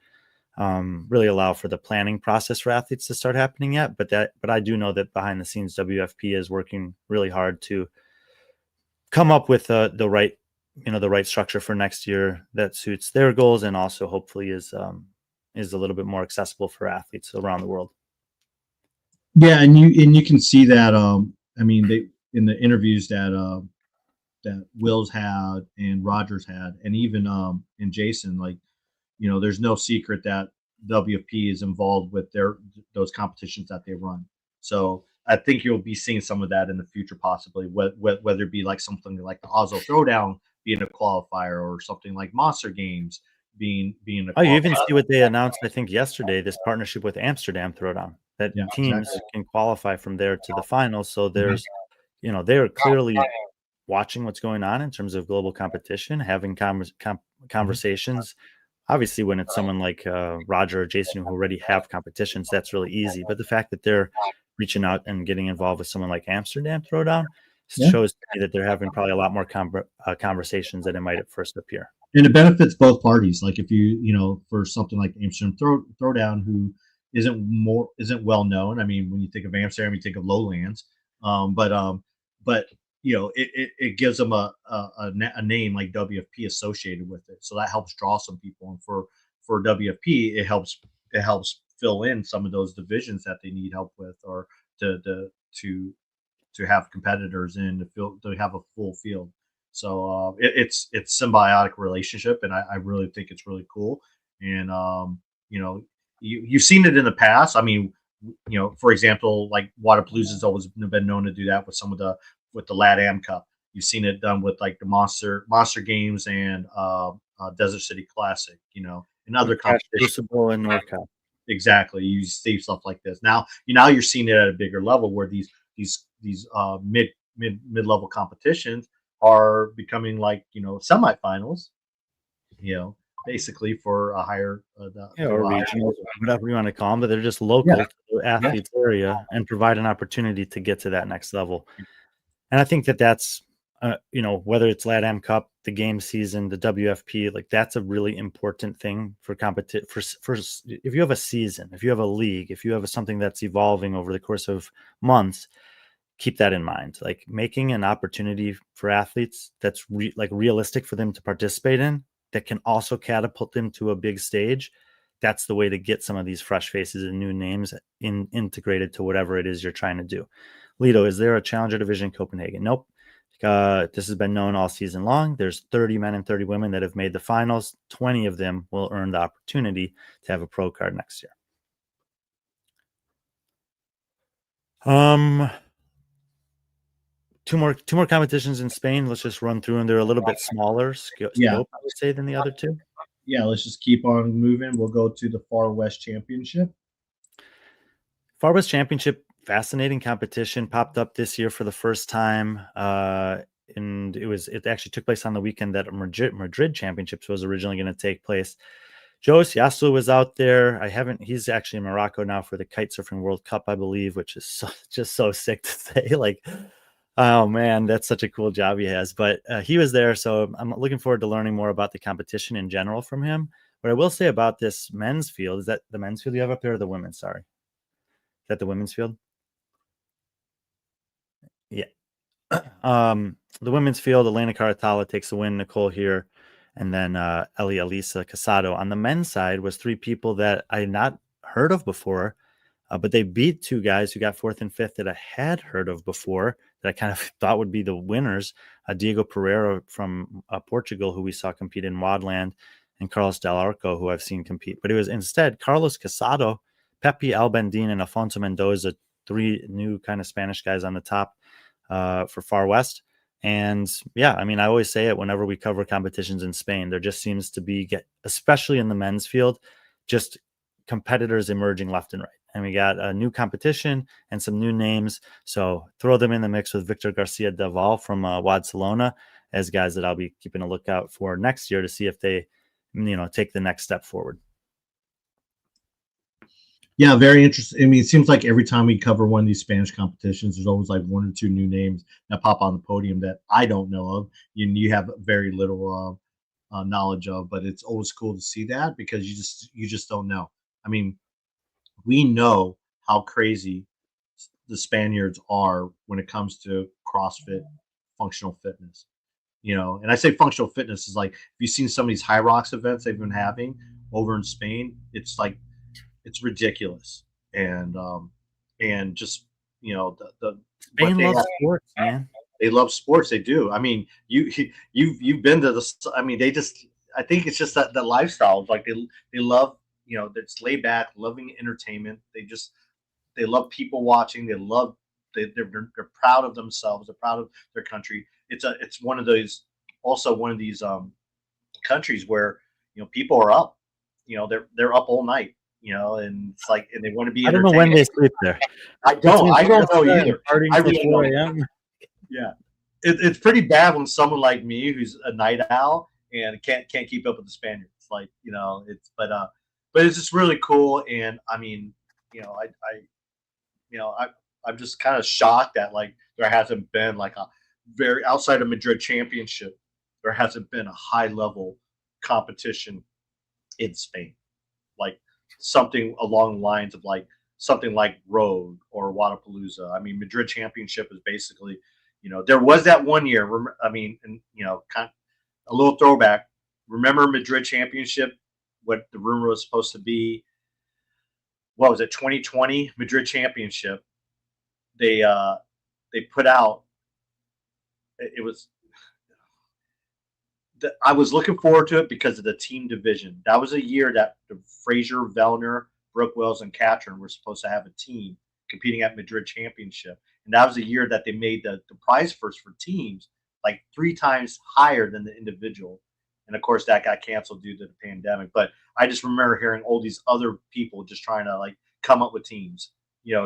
really allow for the planning process for athletes to start happening yet. But I do know that behind the scenes, WFP is working really hard to come up with the right structure for next year that suits their goals and also hopefully is a little bit more accessible for athletes around the world. Yeah, and you can see that. I mean, they in the interviews that Will's had and Rogers had, and even and Jason, like there's no secret that WFP is involved with those competitions that they run. So I think you'll be seeing some of that in the future, possibly, whether it be like something like the Oslo Throwdown being a qualifier or something like Monster Games, being a Oh, you qualifier. even see what they announced, I think, yesterday, this partnership with Amsterdam Throwdown, that Yeah, teams exactly. can qualify from there to the finals. So Mhm. there's, they're clearly watching what's going on in terms of global competition, having Mhm. conversations. Obviously, when it's someone like Roger or Jason who already have competitions, that's really easy. But the fact that they're reaching out and getting involved with someone like Amsterdam Throwdown Yeah. shows to me that they're having probably a lot more conversations than it might at first appear. And it benefits both parties. Like if for something like Amsterdam Throwdown, who isn't well known. I mean, when you think of Amsterdam, you think of lowlands. But it gives them a name like WFP associated with it, so that helps draw some people. And for WFP, it helps fill in some of those divisions that they need help with, or to to have competitors in to have a full field. So it's symbiotic relationship, and I really think it's really cool. And you've seen it in the past. I mean, for example, like Waterpalooza's always been known to do that with the LATAM Cup. You've seen it done with like the Monster Games and Desert City Classic. And With other Cash competitions. Crucible and NorCal. Exactly. You see stuff like this. Now you're seeing it at a bigger level where these mid level competitions are becoming like semifinals. You know, basically for a higher Yeah, to or a higher. regionals, whatever you want to call them, but they're just Yeah, local to the yeah, athlete's area and provide an opportunity to get to that next level. And I think that that's, whether it's LATAM Cup, the game season, the WFP, like that's a really important thing for competition. If you have a season, if you have a league, if you have something that's evolving over the course of months, keep that in mind. Like making an opportunity for athletes that's realistic for them to participate in, that can also catapult them to a big stage. That's the way to get some of these fresh faces and new names integrated to whatever it is you're trying to do. Lido, is there a challenger division in Copenhagen? Nope. This has been known all season long. There's 30 men and 30 women that have made the finals. 20 of them will earn the opportunity to have a pro card next year. Two more competitions in Spain. Let's just run through, and they're a little bit smaller yeah, scope, I would say, than the other two. yeah. Let's just keep on moving. We'll go to the Far West Championship. Far West Championship, fascinating competition, popped up this year for the first time. And it actually took place on the weekend that Madrid Championships was originally going to take place. Joe Yasu was out there. He's actually in Morocco now for the Kite Surfing World Cup, I believe, which is just so sick to say. Like, oh man, that's such a cool job he has. But he was there, so I'm looking forward to learning more about the competition in general from him. What I will say about this men's field is that the men's field you have up there, or the women's, sorry. Is that the women's field? Yeah. The women's field, Elena Caratala takes the win, Nicole here, and then Ellie Elisa Casado. On the men's side was three people that I had not heard of before, but they beat two guys who got fourth and fifth that I had heard of before that I kind of thought would be the winners. Diego Pereira from Portugal, who we saw compete in Wadland, and Carlos Del Arco, who I've seen compete. But it was instead Carlos Casado, Pepe Albendin, and Alfonso Mendoza, three new kind of Spanish guys on the top for Far West. And yeah, I mean, I always say it whenever we cover competitions in Spain, there just seems to be, especially in the men's field, just competitors emerging left and right. And we got a new competition and some new names. So throw them in the mix with Victor Garcia Daval from Barcelona as guys that I'll be keeping a lookout for next year to see if they, take the next step forward. Yeah, very interesting. I mean, it seems like every time we cover one of these Spanish competitions, there's always like one or two new names that pop on the podium that I don't know of. You have very little knowledge of, but it's always cool to see that because you just don't know. I mean, we know how crazy the Spaniards are when it comes to CrossFit functional fitness. And I say functional fitness is like if you've seen some of these high rocks events they've been having over in Spain, it's like it's ridiculous. And just the what Spain they loves have, sports, man. they love sports. They do. I mean, you've been to the. I mean, they just. I think it's just that the lifestyle. Like they love. It's laid back, loving entertainment. They love people watching. They're proud of themselves. They're proud of their country. It's one of those also one of these countries where people are up. They're up all night. And it's like, and they want to be I don't know when entertained. they sleep there. I don't. Between I don't know siesta and either. partying I till really 4 don't. a.m. Yeah, it's pretty bad when someone like me, who's a night owl and can't keep up with the Spaniards. Like, but it's just really cool. And I mean, I I'm just kind of shocked that like there hasn't been like a very outside of Madrid championship, there hasn't been a high level competition in Spain, like something along the lines of like something like Road or Wadapalooza. I mean, Madrid Championship is basically, there was that one year. I mean, and kind of a little throwback. Remember Madrid Championship? What the rumor was supposed to be? What was it? 2020 Madrid Championship. They uh they put out. It was. I was looking forward to it because of the team division. That was a year that Fraser, Vellner, Brooke Wells, and Catherine were supposed to have a team competing at Madrid Championship, and that was a year that they made the prize first for teams like 3 times higher than the individual. And of course, that got canceled due to the pandemic. But I just remember hearing all these other people just trying to like come up with teams,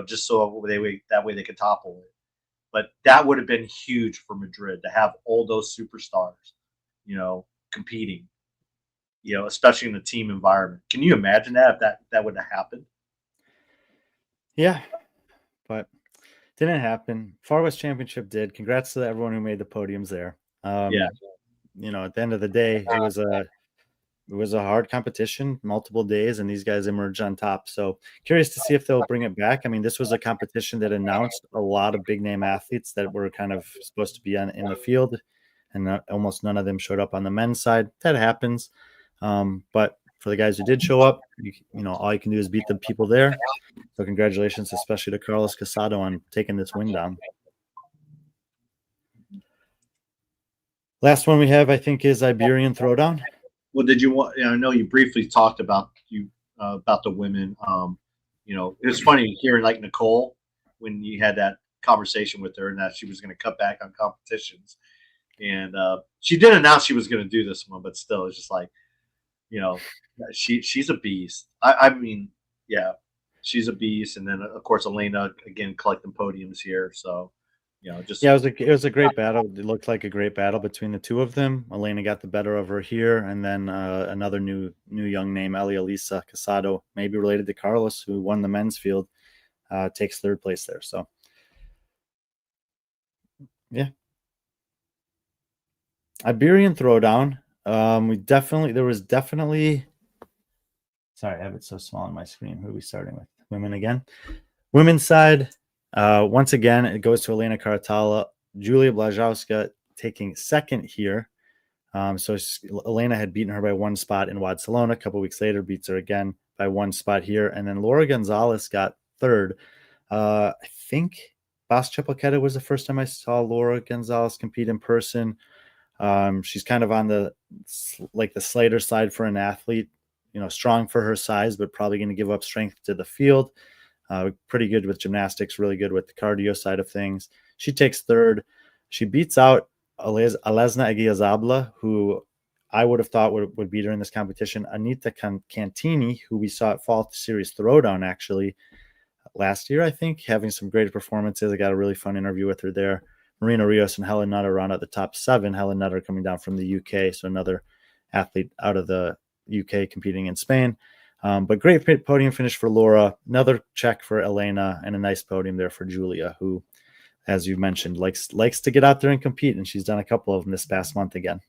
just so that way they could topple it. But that would have been huge for Madrid to have all those superstars, competing, especially in a team environment. Can you imagine that if that would have happened? Yeah, but didn't happen. Far West Championship did. Congrats to everyone who made the podiums there. Yeah. At the end of the day, it was a hard competition, multiple days, and these guys emerged on top. So curious to see if they'll bring it back. I mean, this was a competition that announced a lot of big name athletes that were kind of supposed to be in the field, and almost none of them showed up on the men's side. That happens. But for the guys who did show up, all you can do is beat the people there. So congratulations, especially to Carlos Casado on taking this win down. Last one we have, I think, is Iberian Throwdown. Well, did you want? I know you briefly talked about the women. It was funny hearing like Nicole when you had that conversation with her and that she was going to cut back on competitions, and she did announce she was going to do this one, but still, it's just like, you know, she's a beast. I mean, yeah, she's a beast. And then of course Elena again collecting podiums here. So just Yeah, it was a great battle. It looked like a great battle between the two of them. Elena got the better of her here, and then another new young name, Elisa Casado, maybe related to Carlos, who won the men's field, takes third place there. So, yeah, Iberian Throwdown. There was definitely. Sorry, I have it so small on my screen. Who are we starting with? Women again. Women's side. Once again, it goes to Elena Cartala. Julia Blazowska taking second here. So Elena had beaten her by one spot in Barcelona. A couple weeks later, beats her again by one spot here. And then Laura Gonzalez got third. I think Bas Chapelqueta was the first time I saw Laura Gonzalez compete in person. She's kind of on the Slater side for an athlete, strong for her size, but probably going to give up strength to the field. Pretty good with gymnastics, really good with the cardio side of things. She takes third. She beats out Alesna Aguiazabla, who I would have thought would beat her in this competition. Anita Cantini, who we saw at Fall Series Throwdown actually last year, I think, having some great performances. I got a really fun interview with her there. Marina Rios and Helen Nutter round out the top 7. Helen Nutter coming down from the UK, so another athlete out of the UK competing in Spain. But great podium finish for Laura. Another check for Elena, and a nice podium there for Julia, who, as you mentioned, likes to get out there and compete, and she's done a couple of them this past month again.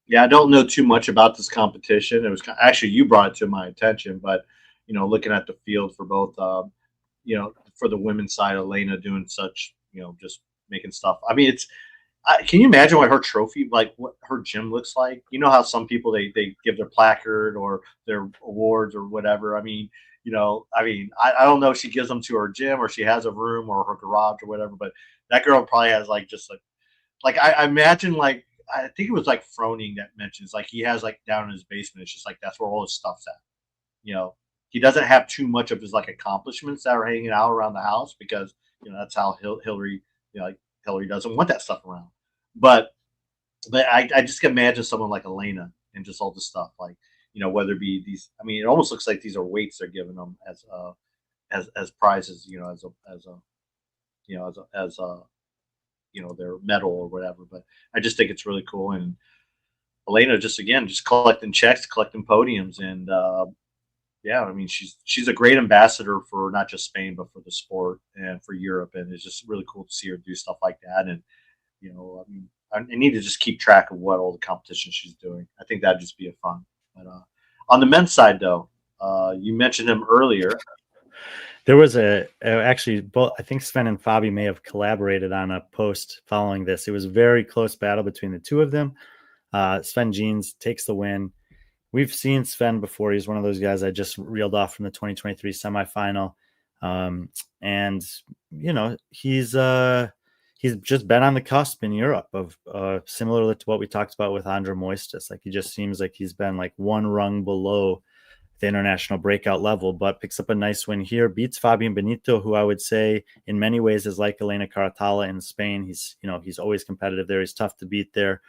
Yeah, I don't know too much about this competition. It was actually you brought it to my attention, but looking at the field for both, for the women's side, Elena doing such, just making stuff. I mean, can you imagine what her trophy, like what her gym looks like? You know how some people they give their placard or their awards or whatever. I don't know if she gives them to her gym or she has a room or her garage or whatever, but that girl probably has like just like I imagine like I think it was like Froning that mentions like he has like down in his basement. It's just like that's where all his stuff's at. You know, he doesn't have too much of his like accomplishments that are hanging out around the house because that's how Hillary like Hillary doesn't want that stuff around. But I just can imagine someone like Elena and just all this stuff, like, whether it be these. I mean, it almost looks like these are weights they're giving them as prizes, as a their medal or whatever. But I just think it's really cool. And Elena just again just collecting checks, collecting podiums, and yeah, I mean she's a great ambassador for not just Spain but for the sport and for Europe, and it's just really cool to see her do stuff like that. And I mean, I need to just keep track of what all the competition she's doing. I think that'd just be a fun. But on the men's side, though, you mentioned him earlier. There was actually both. I think Sven and Fabi may have collaborated on a post following this. It was a very close battle between the two of them. Sven Jeans takes the win. We've seen Sven before. He's one of those guys I just reeled off from the 2023 semifinal. And he's just been on the cusp in Europe of similar to what we talked about with Andre Moistis. Like, he just seems like he's been like one rung below the international breakout level, but picks up a nice win here, beats Fabian Benito, who I would say in many ways is like Elena Caratala in Spain. He's always competitive there. He's tough to beat there.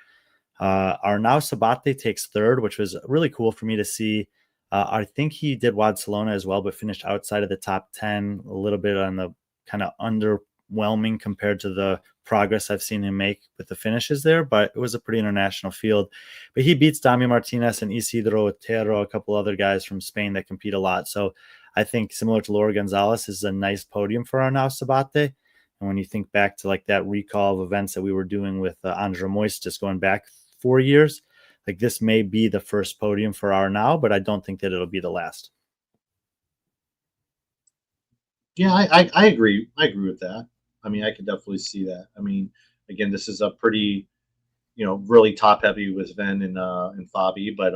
Arnau Sabate takes third, which was really cool for me to see. I think he did Wad Salona as well, but finished outside of the top 10, a little bit on the kind of underwhelming compared to the progress I've seen him make with the finishes there, but it was a pretty international field. But he beats Dami Martinez and Isidro Otero, a couple other guys from Spain that compete a lot. So I think similar to Laura Gonzalez, is a nice podium for Arnau Sabate. And when you think back to like that recall of events that we were doing with Andre Moistis going back 4 years, like this may be the first podium for Arnau, but I don't think that it'll be the last. Yeah, I agree. I agree with that. I mean, I could definitely see that. I mean, again, this is a pretty, really top heavy with Sven and Fabi, but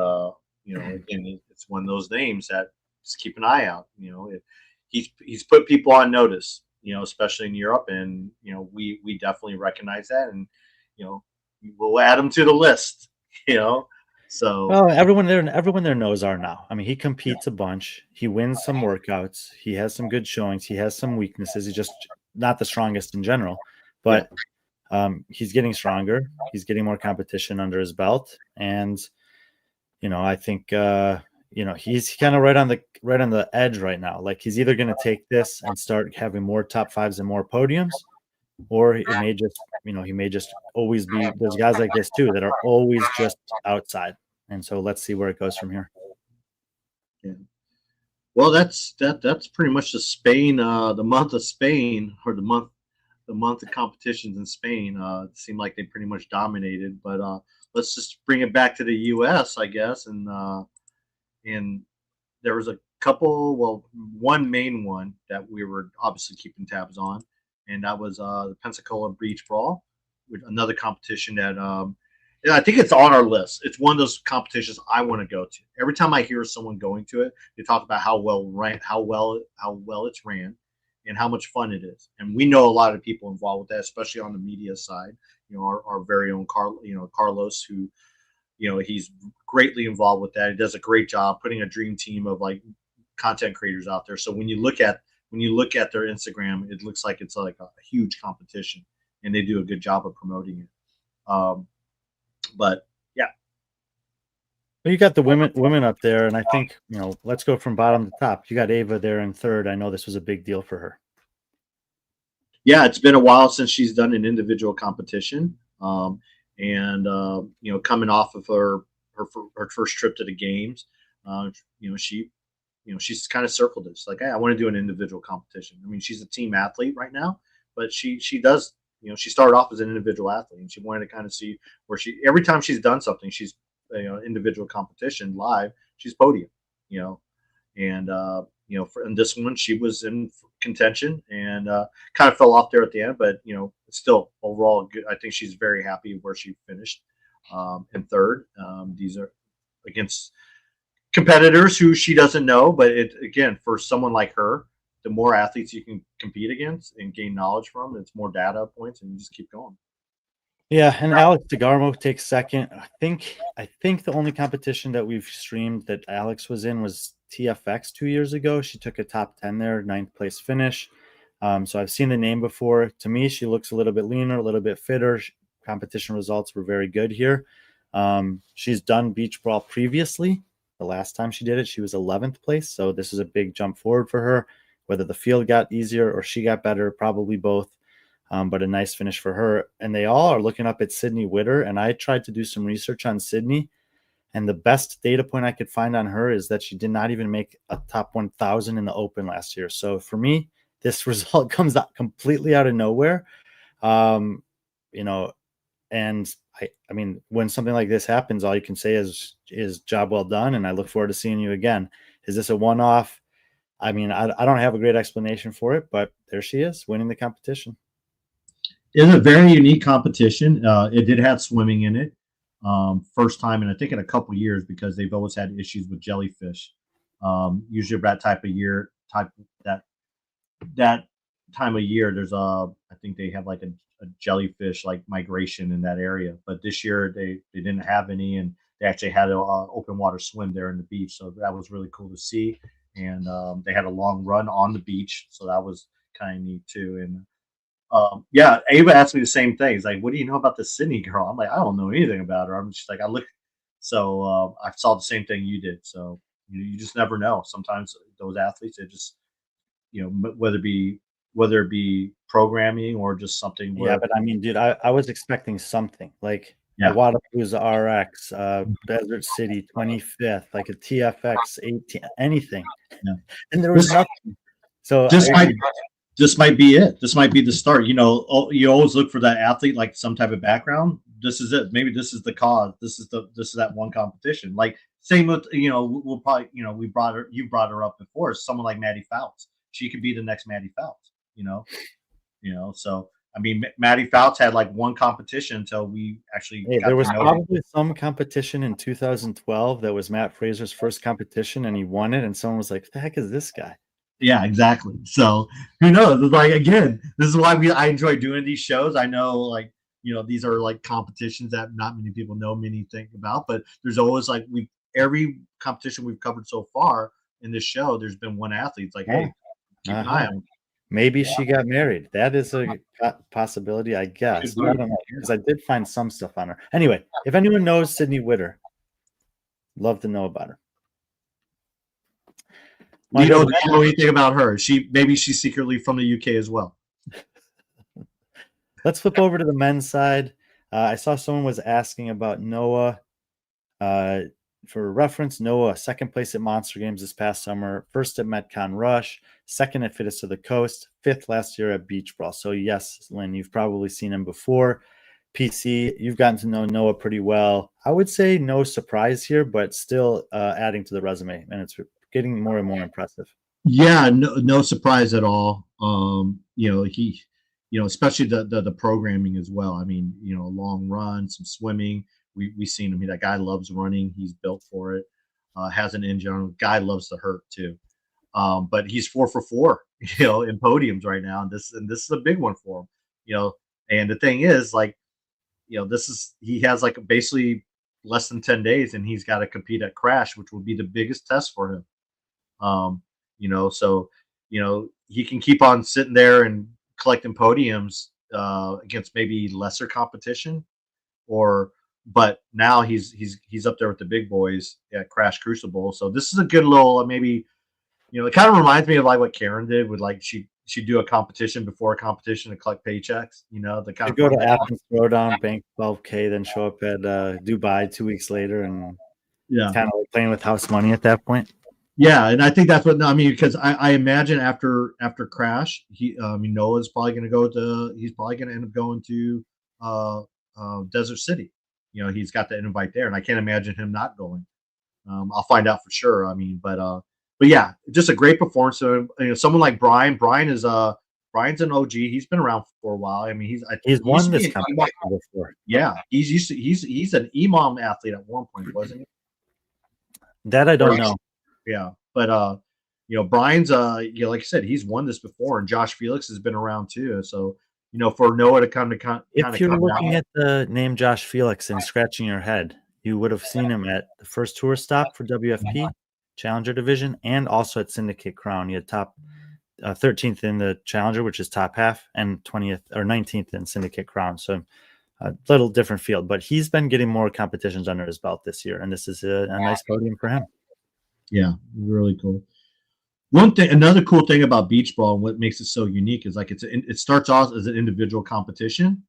again, it's one of those names that just keep an eye out. He's put people on notice, especially in Europe, and we definitely recognize that, and we'll add him to the list. So Well, everyone there knows Arnau. I mean, he yeah, competes a bunch. He wins some workouts. He has some good showings. He has some weaknesses. He's just not the strongest in general, yeah, but he's getting stronger. He's getting more competition under his belt, and I think he's kind of right on the edge right now. Like, he's either going to take this and start having more top fives and more podiums, or it may just he may just always be. There's guys like this too that are always just outside, and so let's see where it goes from here. yeah. Well, that's pretty much the Spain, the month of Spain, or the month of competitions in Spain. It seemed like they pretty much dominated. But let's just bring it back to the U.S., I guess. And there was a couple, well, one main one that we were obviously keeping tabs on, and that was the Pensacola Beach Brawl, with another competition that yeah, I think it's on our list. It's one of those competitions I want to go to. Every time I hear someone going to it, they talk about how well it's ran, and how much fun it is. And we know a lot of people involved with that, especially on the media side. Our very own Carlos, who he's greatly involved with that. He does a great job putting a dream team of like content creators out there. So when you look at their Instagram, it looks like it's like a huge competition, and they do a good job of promoting it. But yeah, Well, you got the women up there, and I think let's go from bottom to top. You got Ava there in third. I know this was a big deal for her. yeah, it's been a while since she's done an individual competition, and coming off of her first trip to the games, she she's kind of circled this like, hey, I want to do an individual competition. I mean, she's a team athlete right now, but she does. She started off as an individual athlete, and she wanted to kind of see where every time she's done something, she's individual competition live, she's podium. You know, and in this one she was in contention, and kind of fell off there at the end, but still overall good. I think she's very happy where she finished in third. These are against competitors who she doesn't know, but it again, for someone like her, the more athletes you can compete against and gain knowledge from, it's more data points, and you just keep going. Yeah, and Alex DeGarmo takes second. I think the only competition that we've streamed that Alex was in was TFX 2 years ago. She took a top 10 there, ninth place finish. So I've seen the name before. To me, she looks a little bit leaner, a little bit fitter. Competition results were very good here. She's done beach brawl previously. The last time she did it, she was 11th place. So this is a big jump forward for her. Whether the field got easier or she got better, probably both. But a nice finish for her. And they all are looking up at Sydney Witter. And I tried to do some research on Sydney. And the best data point I could find on her is that she did not even make a top 1,000 in the Open last year. So for me, this result comes out completely out of nowhere. Um, you know, and I mean, when something like this happens, all you can say is job well done. And I look forward to seeing you again. Is this a one-off? I mean, I don't have a great explanation for it, but there she is winning the competition. It's a very unique competition. It did have swimming in it. First time in I think in a couple years because they've always had issues with jellyfish. Usually that type of year, that time of year, there's I think they have like a jellyfish like migration in that area. But this year they didn't have any, and they actually had an open water swim there in the beach, so that was really cool to see. And they had a long run on the beach, so that was kind of neat too. And yeah, Ava asked me the same thing. He's like, "What do you know about the Sydney girl?" I'm like, "I don't know anything about her." I'm just like, I look. So I saw the same thing you did. So you just never know. Sometimes those athletes, they just whether it be programming or just something Yeah, where but I mean, dude, I was expecting something like a yeah, Wadapuza RX, Desert City 25th, like a TFX 18, anything. yeah. And there was This nothing. So this might this might be it. This might be the start. You always look for that athlete like some type of background. This is it. Maybe this is the cause. This is that one competition. Like same with we'll probably we brought her you brought her up before. Someone like Maddie Fouts. She could be the next Maddie Fouts. So I mean, Maddie Fouts had like one competition until we actually hey, got there to was know him. probably some competition in 2012 that was Matt Fraser's first competition, and he won it. And someone was like, "What the heck is this guy?" Yeah, exactly. So who knows? It's like again, this is why I enjoy doing these shows. I know like these are like competitions that not many people know anything about, but there's always like we every competition we've covered so far in this show, there's been one athlete. It's like, Yeah. hey, keep an eye Uh-huh. on him. Maybe she got married. That is a possibility, I guess. Could But I be. don't know because I did find some stuff on her. Anyway, if anyone knows Sydney Witter, love to know about her. Do Want to go to the do you know anything about her? Maybe she's secretly from the UK as well. Let's flip over to the men's side. I saw someone was asking about Noah. Uh, for reference, Noah, second place at Monster Games this past summer, first at Metcon Rush, second at Fittest to the Coast, fifth last year at Beach Brawl. So yes, Lynn, you've probably seen him before. PC, you've gotten to know Noah pretty well. I would say no surprise here, but still adding to the resume, and it's getting more and more impressive. Yeah, no surprise at all. He, especially the programming as well. I mean, a long run, some swimming. We seen him. That guy loves running. He's built for it. Has an engine on him. Guy loves to hurt too. But he's 4 for 4, in podiums right now, and this is a big one for him. And the thing is, like, he has like basically less than 10 days, and he's got to compete at Crash, which will be the biggest test for him. So he can keep on sitting there and collecting podiums against maybe lesser competition, but now he's up there with the big boys at Crash Crucible. So this is a good little maybe it kind of reminds me of like what Karen did with like she'd do a competition before a competition to collect paychecks. The kind You of go to fun. Athens Throwdown, bank 12K, then show up at Dubai 2 weeks later, and it's Yeah. kind of like playing with house money at that point. Yeah, and I think that's what I mean because I imagine after Crash, Noah's probably going to he's probably going to end up going to Desert City. He's got the invite there, and I can't imagine him not going. I'll find out for sure. I mean, but yeah, just a great performance. So, someone like Brian. Brian's an OG. He's been around for a while. I mean, he He's used won to be this an competition before. yeah. He's an EMOM athlete at one point, wasn't he? That I don't know. Yeah, but Brian's like I said, he's won this before, and Josh Felix has been around too. So for Noah to kind of If you're come looking down, at the name Josh Felix and scratching your head, you would have seen him at the first tour stop for WFP Challenger Division and also at Syndicate Crown. He had top 13th in the Challenger, which is top half, and 20th or 19th in Syndicate Crown. So a little different field, but he's been getting more competitions under his belt this year, and this is a nice podium for him. Yeah, really cool. One thing, another cool thing about beach ball and what makes it so unique is like it starts off as an individual competition,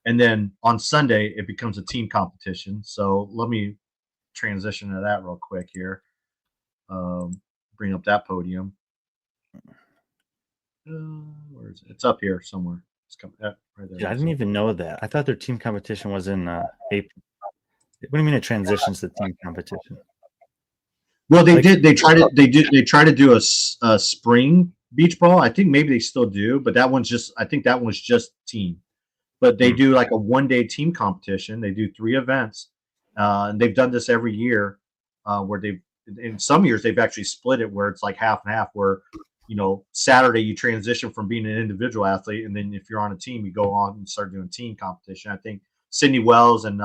and then on Sunday it becomes a team competition. So let me transition to that real quick here. Bring up that podium. Where is it? It's up here somewhere. It's coming right there. Yeah, I didn't even know that. I thought their team competition was in April. What do you mean it transitions to team competition? Well, they did. They tried to. They did. They tried to do a spring beach ball. I think maybe they still do, but that one's just. I think that one's just team. But they do like a 1 day team competition. They do 3 events, and they've done this every year. Where they've in some years they've actually split it where it's like half and half. Where Saturday you transition from being an individual athlete, and then if you're on a team, you go on and start doing team competition. I think Sydney Wells and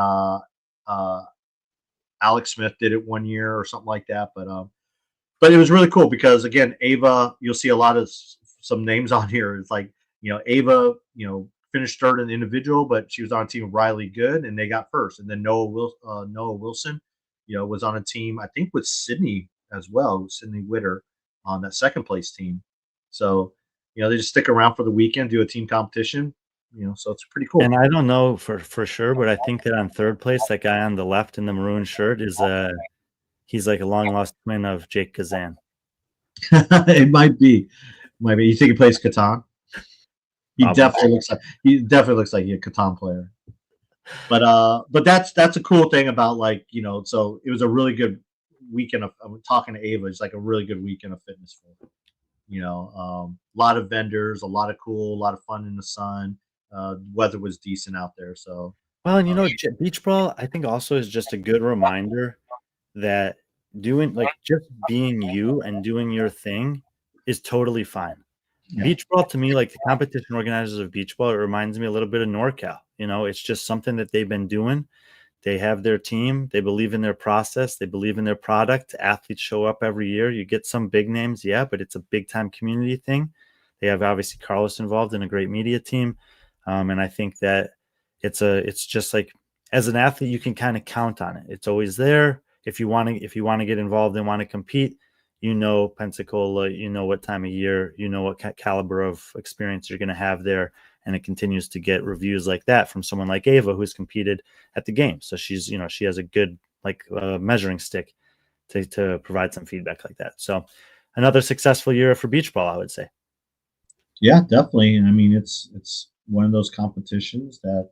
Alex Smith did it 1 year or something like that. But it was really cool because again, Ava, you'll see a lot of some names on here. It's like Ava, finished third in the individual, but she was on a team with Riley Good, and they got first. And then Noah Wilson, was on a team I think with Sydney as well, Sydney Witter on that second place team. So they just stick around for the weekend, do a team competition. So it's pretty cool. And I don't know for sure, but I think that on third place, that guy on the left in the maroon shirt is he's like a long lost twin of Jake Kazan. It might be. You think he plays Catan? He definitely looks like he's a Catan player. But that's a cool thing about so it was a really good weekend of talking to Ava. It's like a really good weekend of fitness for her. A lot of vendors, a lot of fun in the sun. Weather was decent out there, so. Well, and beach ball, I think also is just a good reminder that doing just being you and doing your thing is totally fine. Yeah. Beach ball to me, like the competition organizers of beach ball, it reminds me a little bit of NorCal. It's just something that they've been doing. They have their team. They believe in their process. They believe in their product. Athletes show up every year. You get some big names, yeah, but it's a big time community thing. They have obviously Carlos involved in a great media team. And I think that it's just like as an athlete, you can kind of count on it. It's always there. If you want to get involved and want to compete, Pensacola, what time of year, what caliber of experience you're going to have there. And it continues to get reviews like that from someone like Ava, who's competed at the game. So she's, she has a good measuring stick to provide some feedback like that. So another successful year for beach ball, I would say. Yeah, definitely. I mean, it's one of those competitions that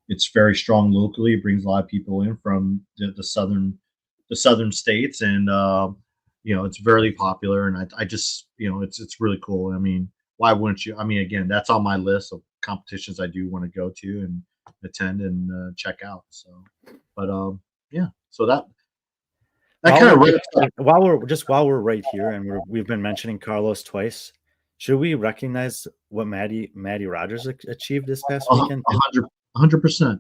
it's very strong locally. It brings a lot of people in from the southern states, and it's very popular. And I just it's really cool. I mean, why wouldn't you? I mean, again, that's on my list of competitions I do want to go to and attend and check out. So, but yeah, so that kind of while we're right here and we've been mentioning Carlos twice, should we recognize what Maddie Rogers achieved this past weekend? 100%.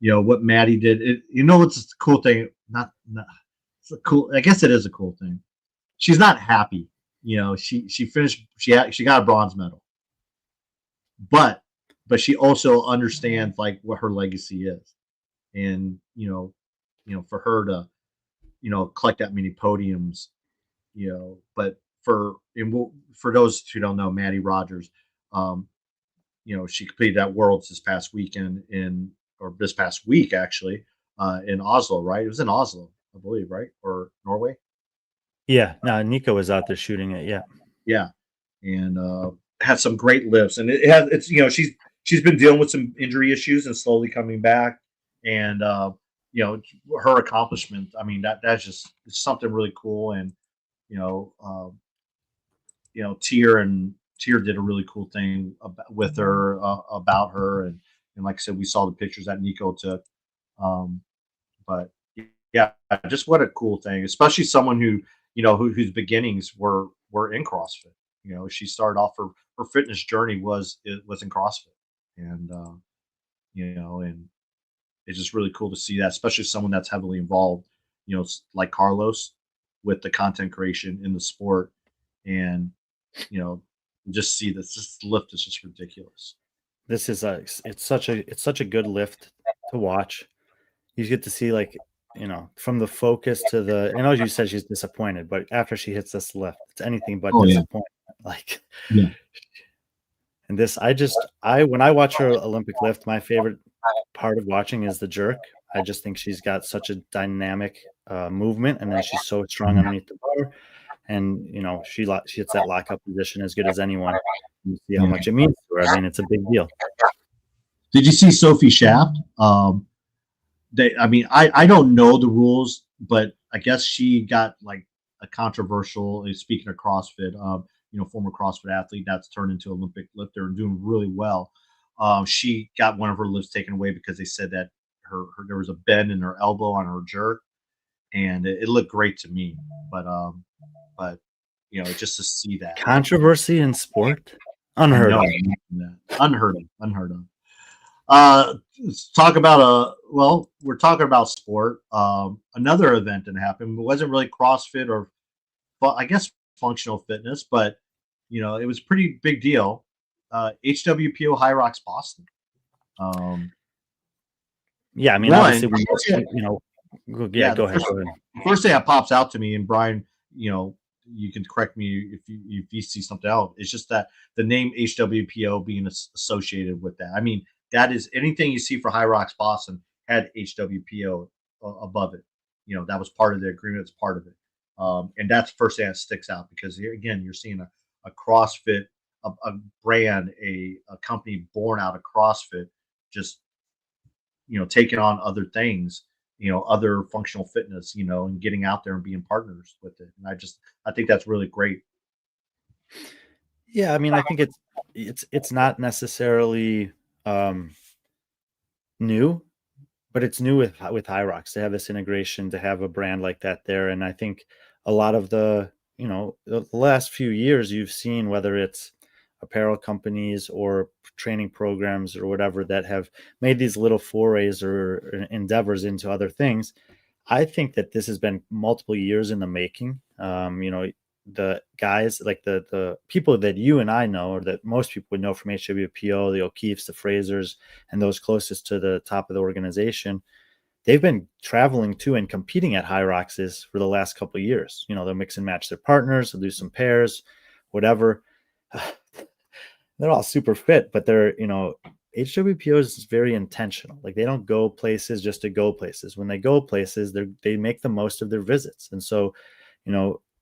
What Maddie did. What's the cool thing? Not it's a cool. I guess it is a cool thing. She's not happy. She finished. She got a bronze medal, but she also understands what her legacy is, and for her to collect that many podiums, but for those who don't know, Maddie Rogers, she completed that Worlds this past weekend this past week actually, in Oslo, right? It was in Oslo, I believe, right? Or Norway? Yeah, no, Nico was out there shooting it. Yeah. Yeah. And had some great lifts, and it's she's been dealing with some injury issues and slowly coming back, and her accomplishment. I mean, that's just something really cool, and Tier did a really cool thing with her about her, and like I said, we saw the pictures that Nico took. But yeah, just what a cool thing, especially someone who whose beginnings were in CrossFit. She started off her fitness journey was in CrossFit, and and it's just really cool to see that, especially someone that's heavily involved, like Carlos, with the content creation in the sport. and just see this lift is just ridiculous. This is it's such a good lift to watch. You get to see, like, from the focus to the I know you said she's disappointed, but after she hits this lift, it's anything but Oh yeah, disappointment. Like, yeah, and this I when I watch her Olympic lift, my favorite part of watching is the jerk. I just think she's got such a dynamic movement, and then she's so strong underneath the bar, and she hits that lockup position as good as anyone. You see how yeah. much it means to her. I mean, it's a big deal. Did you see Sophie Shaft? I mean, I don't know the rules, but I guess she got like a controversial. Speaking of CrossFit, former CrossFit athlete that's turned into Olympic lifter and doing really well. She got one of her lifts taken away because they said that there was a bend in her elbow on her jerk, and it looked great to me. But just to see that, Controversy in sport, I unheard know, of. unheard of. Let's talk about we're talking about sport. Another event that happened. It wasn't really CrossFit or, I guess, functional fitness, but it was a pretty big deal. HWPO High Rocks Boston. Yeah, I mean, One, obviously, yeah, yeah, go ahead, go ahead. first thing that pops out to me, and Brian, you can correct me if you see something else. It's just that the name HWPO being associated with that. I mean, that is anything you see for High Rocks Boston had HWPO above it. That was part of the agreement. It's part of it, and that's the first thing that sticks out because here again, you're seeing a CrossFit, a brand, a company born out of CrossFit, just taking on other things, other functional fitness, and getting out there and being partners with it. And I think that's really great. Yeah, I mean, I think it's not necessarily new, but it's new with High Rocks to have this integration, to have a brand like that there. And I think a lot of the last few years you've seen, whether it's apparel companies or training programs or whatever, that have made these little forays or endeavors into other things. I think that this has been multiple years in the making. The guys, like the people that you and I know, or that most people would know from HWPO, the O'Keefes, the Frasers, and those closest to the top of the organization, they've been traveling to and competing at High Rocks for the last couple of years. They'll mix and match their partners, they'll do some pairs, whatever. They're all super fit, but HWPO is very intentional. Like, they don't go places just to go places. When they go places, they make the most of their visits. And so,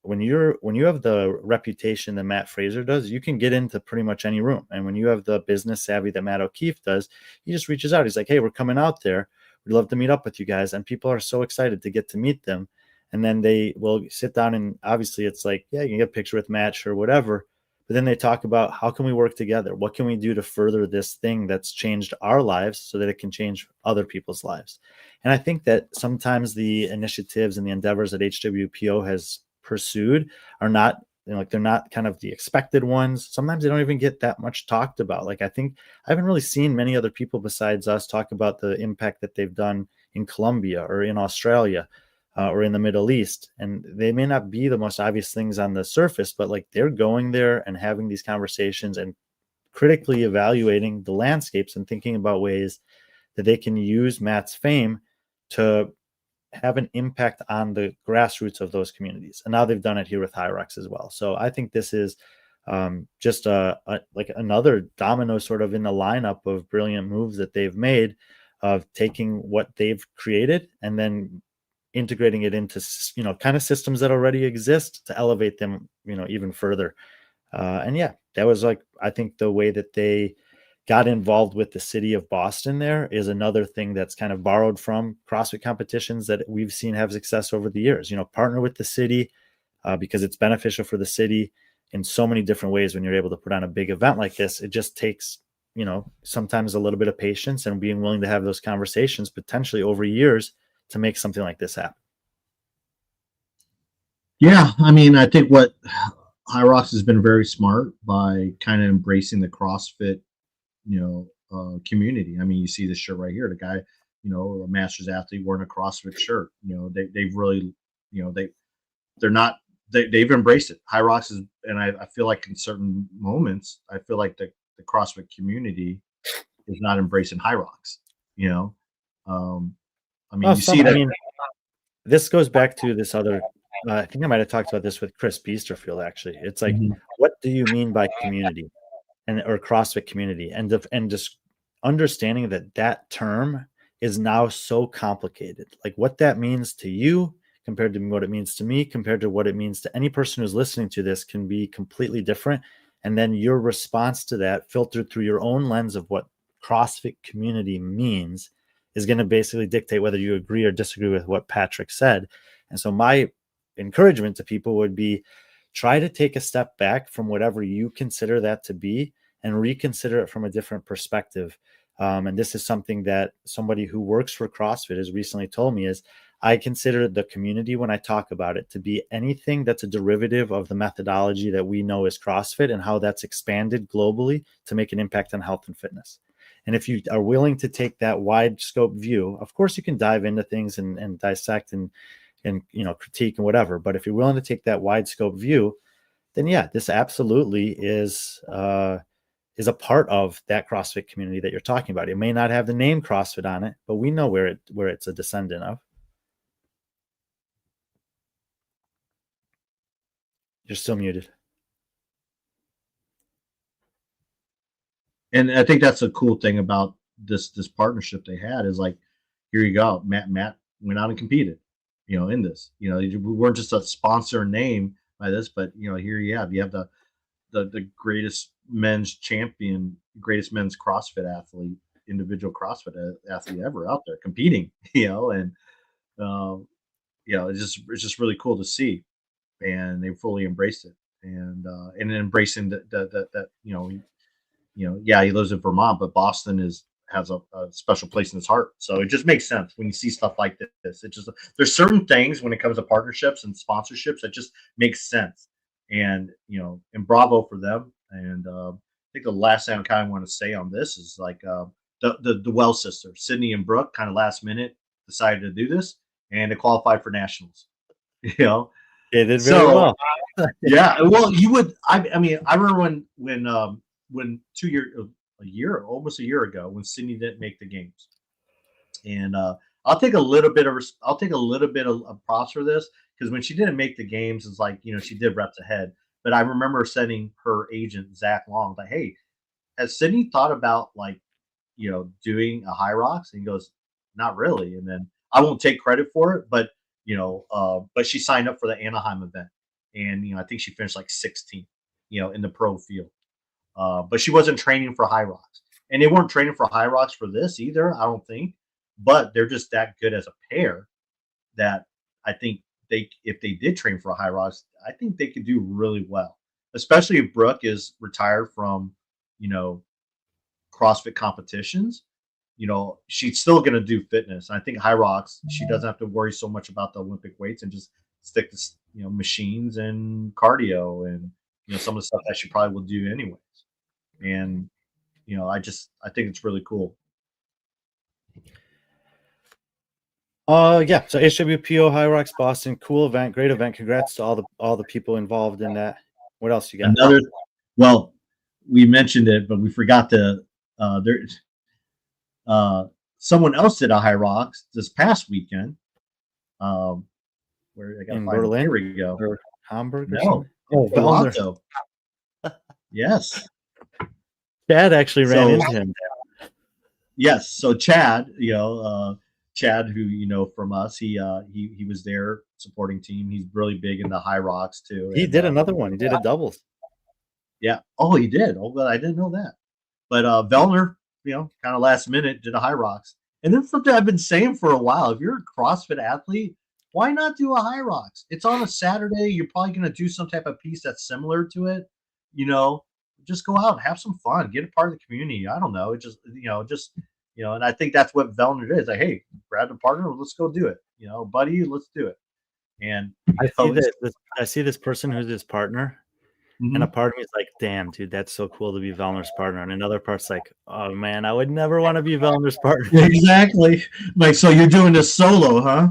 when you have the reputation that Matt Fraser does, you can get into pretty much any room. And when you have the business savvy that Matt O'Keefe does, he just reaches out. He's like, "Hey, we're coming out there. We'd love to meet up with you guys." And people are so excited to get to meet them. And then they will sit down, and obviously it's like, yeah, you can get a picture with Matt or whatever. But then they talk about, how can we work together? What can we do to further this thing that's changed our lives so that it can change other people's lives? And I think that sometimes the initiatives and the endeavors that HWPO has pursued are not, like, they're not kind of the expected ones. Sometimes they don't even get that much talked about. Like, I think I haven't really seen many other people besides us talk about the impact that they've done in Colombia or in Australia, or in the Middle East. And they may not be the most obvious things on the surface, but like, they're going there and having these conversations and critically evaluating the landscapes and thinking about ways that they can use Matt's fame to have an impact on the grassroots of those communities. And now they've done it here with High Rocks as well. So I think this is just like another domino sort of in the lineup of brilliant moves that they've made, of taking what they've created and then integrating it into kind of systems that already exist to elevate them even further. And yeah, that was, like, I think the way that they got involved with the city of Boston there is another thing that's kind of borrowed from CrossFit competitions that we've seen have success over the years. Partner with the city, because it's beneficial for the city in so many different ways. When you're able to put on a big event like this, it just takes sometimes a little bit of patience and being willing to have those conversations potentially over years to make something like this happen. Yeah, I mean, I think what High Rocks has been very smart by kind of embracing the CrossFit, community. I mean, you see this shirt right here. The guy, a Masters athlete wearing a CrossFit shirt. They've really, they're not they've embraced it. High Rocks is, and I feel like in certain moments, I feel like the CrossFit community is not embracing High Rocks. You know, um, I mean, Well, you see I that. mean, this goes back to this other. I think I might have talked about this with Chris Beasterfield. Actually, it's like, Mhm. what do you mean by community, and or CrossFit community, and just understanding that that term is now so complicated. Like what that means to you compared to what it means to me, compared to what it means to any person who's listening to this, can be completely different. And then your response to that, filtered through your own lens of what CrossFit community means, is going to basically dictate whether you agree or disagree with what Patrick said. And so my encouragement to people would be, try to take a step back from whatever you consider that to be and reconsider it from a different perspective. And this is something that somebody who works for CrossFit has recently told me, is I consider the community, when I talk about it, to be anything that's a derivative of the methodology that we know as CrossFit and how that's expanded globally to make an impact on health and fitness. And if you are willing to take that wide scope view, of course you can dive into things and dissect and critique and whatever. But if you're willing to take that wide scope view, then yeah, this absolutely is a part of that CrossFit community that you're talking about. It may not have the name CrossFit on it, but we know where it's a descendant of. You're still muted. And I think that's a cool thing about this partnership they had, is like, here you go, Matt went out and competed, in this. We weren't just a sponsor name by this, but here you have the greatest men's champion, greatest men's CrossFit athlete, individual CrossFit athlete ever out there competing, and um, it's just really cool to see, and they fully embraced it, and embracing that yeah, he lives in Vermont, but Boston has a special place in his heart. So it just makes sense when you see stuff like this. It just, there's certain things when it comes to partnerships and sponsorships that just makes sense, and bravo for them. And I think the last thing I kind of want to say on this is like the Wells sisters, Sydney and Brooke, kind of last minute decided to do this and to qualify for nationals. You know, They did very so well. yeah, well, you would. I mean, I remember when a year, almost a year ago, when Sydney didn't make the games, and I'll take a little bit of props for this, because when she didn't make the games, it's like she did reps ahead. But I remember sending her agent Zach Long like, "Hey, has Sydney thought about like doing a high rocks?" And he goes, "Not really." And then I won't take credit for it, but but she signed up for the Anaheim event, and I think she finished like 16th, in the pro field. But she wasn't training for high rocks, and they weren't training for high rocks for this either, I don't think. But they're just that good as a pair that I think if they did train for high rocks, I think they could do really well, especially if Brooke is retired from, you know, CrossFit competitions. She's still going to do fitness. I think high rocks, she doesn't have to worry so much about the Olympic weights and just stick to machines and cardio and some of the stuff that she probably will do anyways. And I think it's really cool. Yeah. So HWPO High Rocks Boston, cool event, great event. Congrats to all the people involved in that. What else you got? Another, well, we mentioned it, but we forgot to. Someone else did a high rocks this past weekend. Where I got In to find. Berlin, Here we go. or Hamburg, or No, something? Oh, Toronto. Yes. Chad actually ran into him. Yes. So Chad, Chad, who from us, he was there supporting team. He's really big in the high rocks too. He did another one. He did a doubles. Yeah. Oh, he did. Oh, well, I didn't know that. But Vellner, kind of last minute did a high rocks. And then something I've been saying for a while: if you're a CrossFit athlete, why not do a high rocks? It's on a Saturday. You're probably going to do some type of piece that's similar to it. Just go out and have some fun. Get a part of the community. I don't know. It and I think that's what Vellner did. It's like, hey, grab a partner. Let's go do it. Buddy, let's do it. And I see this person who's his partner. Mm-hmm. And a part of me is like, damn, dude, that's so cool to be Vellner's partner. And another part's like, oh, man, I would never want to be Vellner's partner. Exactly. Like, so you're doing this solo, huh?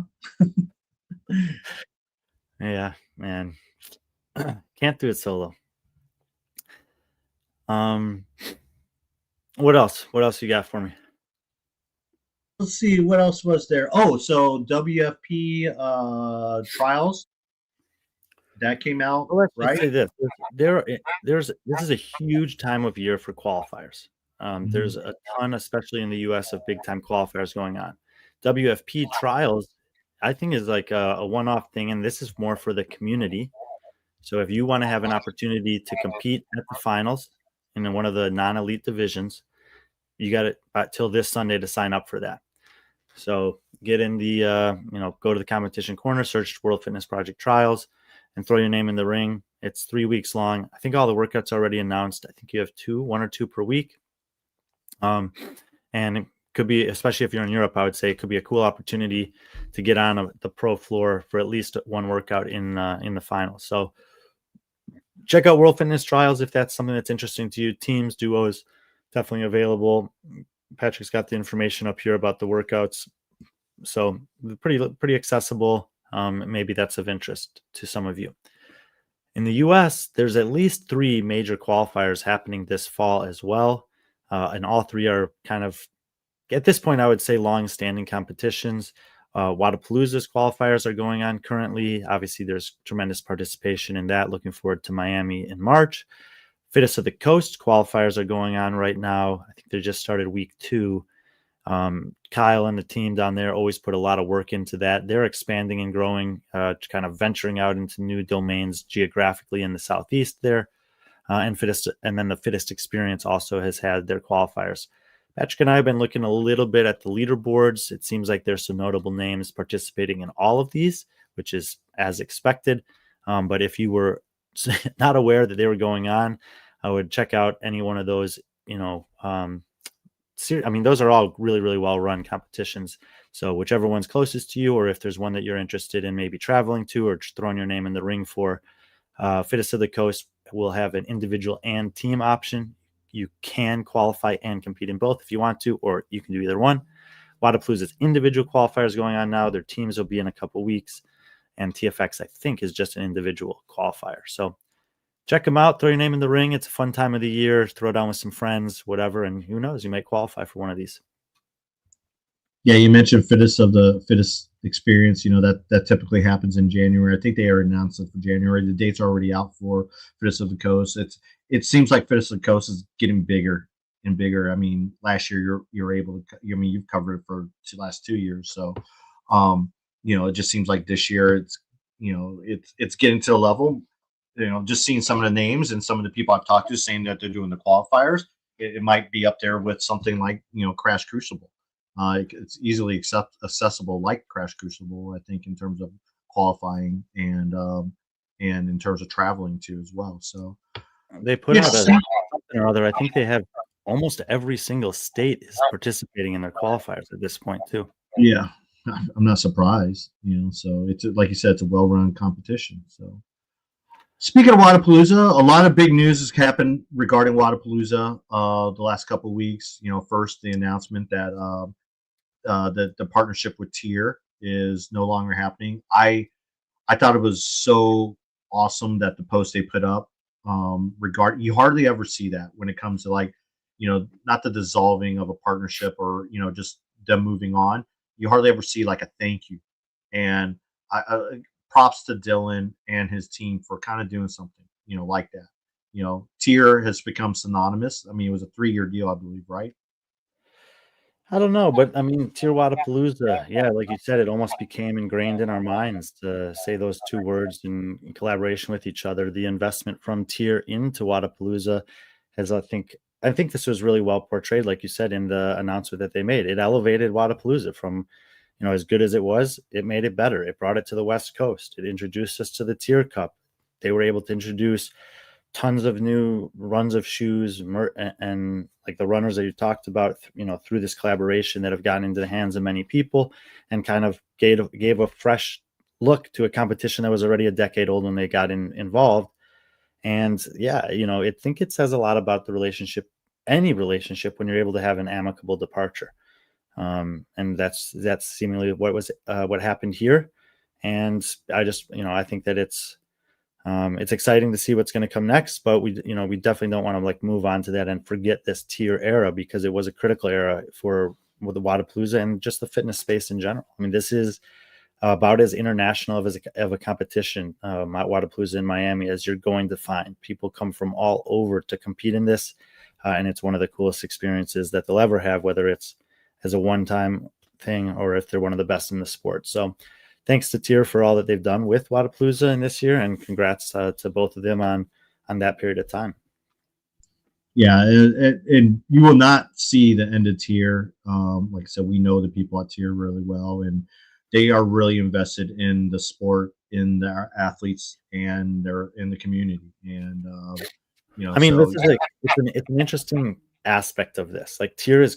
Yeah, man. Can't do it solo. What else? What else you got for me? Let's see what else was there. Oh, so WFP trials that came out, Well, let's just right? say this: there's this is a huge time of year for qualifiers. Mhm. There's a ton, especially in the U.S., of big time qualifiers going on. WFP trials, I think, is like a one-off thing, and this is more for the community. So if you want to have an opportunity to compete at the finals in one of the non-elite divisions, you got it till this Sunday to sign up for that. So get in the, go to the competition corner, search World Fitness Project Trials, and throw your name in the ring. It's 3 weeks long. I think all the workouts are already announced. I think you have one or two per week. And it could be, especially if you're in Europe, I would say it could be a cool opportunity to get on the pro floor for at least one workout in the finals. So check out World Fitness Trials if that's something that's interesting to you. Teams, duos, definitely available. Patrick's got the information up here about the workouts. So pretty accessible. Maybe that's of interest to some of you. In the U.S., there's at least 3 major qualifiers happening this fall as well, and all 3 are kind of, at this point, I would say, long-standing competitions. Wadapalooza's qualifiers are going on currently. Obviously, there's tremendous participation in that. Looking forward to Miami in March. Fittest of the Coast qualifiers are going on right now. I think they just started week 2. Kyle and the team down there always put a lot of work into that. They're expanding and growing, kind of venturing out into new domains geographically in the Southeast there. And then the Fittest Experience also has had their qualifiers. Patrick and I have been looking a little bit at the leaderboards. It seems like there's some notable names participating in all of these, which is as expected. But if you were not aware that they were going on, I would check out any one of those, I mean, those are all really, really well run competitions. So whichever one's closest to you, or if there's one that you're interested in maybe traveling to or just throwing your name in the ring for, Fittest of the Coast will have an individual and team option. You can qualify and compete in both if you want to, or you can do either one. Wadapalooza's individual qualifiers going on now. Their teams will be in a couple weeks. And TFX, I think, is just an individual qualifier. So check them out. Throw your name in the ring. It's a fun time of the year. Throw down with some friends, whatever. And who knows, you might qualify for one of these. Yeah, you mentioned fittest experience. You know that typically happens in January. I think they already announced it for January. The dates are already out for fittest of the coast. It seems like fittest of the coast is getting bigger and bigger. I mean, last year you're able to. I mean, you've covered it for the last 2 years. So, it just seems like this year it's getting to a level. Just seeing some of the names and some of the people I've talked to saying that they're doing the qualifiers, it might be up there with something like Crash Crucible. It's easily accessible like Crash Crucible, I think, in terms of qualifying and in terms of traveling too as well. So They put out yes, something or other. I think they have almost every single state is participating in their qualifiers at this point too. yeah, I'm not surprised. So it's like you said, it's a well-run competition. So speaking of Wadapalooza, a lot of big news has happened regarding Wadapalooza the last couple of weeks. First the announcement that the partnership with Tier is no longer happening. I thought it was so awesome that the post they put up you hardly ever see that when it comes to not the dissolving of a partnership or just them moving on. You hardly ever see like a thank you, and props to Dylan and his team for kind of doing something like that. Tier has become synonymous. I mean, it was a 3-year deal, I believe, right? I don't know, but I mean, Tier Wadapalooza, yeah, like you said, it almost became ingrained in our minds to say those 2 words in collaboration with each other. The investment from Tier into Wadapalooza has, I think this was really well portrayed, like you said, in the announcement that they made. It elevated Wadapalooza from, as good as it was, it made it better. It brought it to the West Coast. It introduced us to the Tier Cup. They were able to introduce tons of new runs of shoes and like the runners that you talked about, through this collaboration that have gotten into the hands of many people and kind of gave a fresh look to a competition that was already a decade old when they got involved. And yeah, I think it says a lot about the relationship, any relationship, when you're able to have an amicable departure. And that's seemingly what happened here. And I just, I think that it's It's exciting to see what's going to come next, but we definitely don't want to like move on to that and forget this tier era, because it was a critical era for with the Wadapalooza and just the fitness space in general. I mean, this is about as international of a competition at Wadapalooza in Miami as you're going to find. People come from all over to compete in this, and it's one of the coolest experiences that they'll ever have, whether it's as a one-time thing or if they're one of the best in the sport. So thanks to Tier for all that they've done with Wadapalooza in this year, and congrats to both of them on that period of time. Yeah, and you will not see the end of Tier. Like I said, we know the people at Tier really well, and they are really invested in the sport, in their athletes, and they're in the community. And I mean, so this is it's an interesting aspect of this. Like Tier has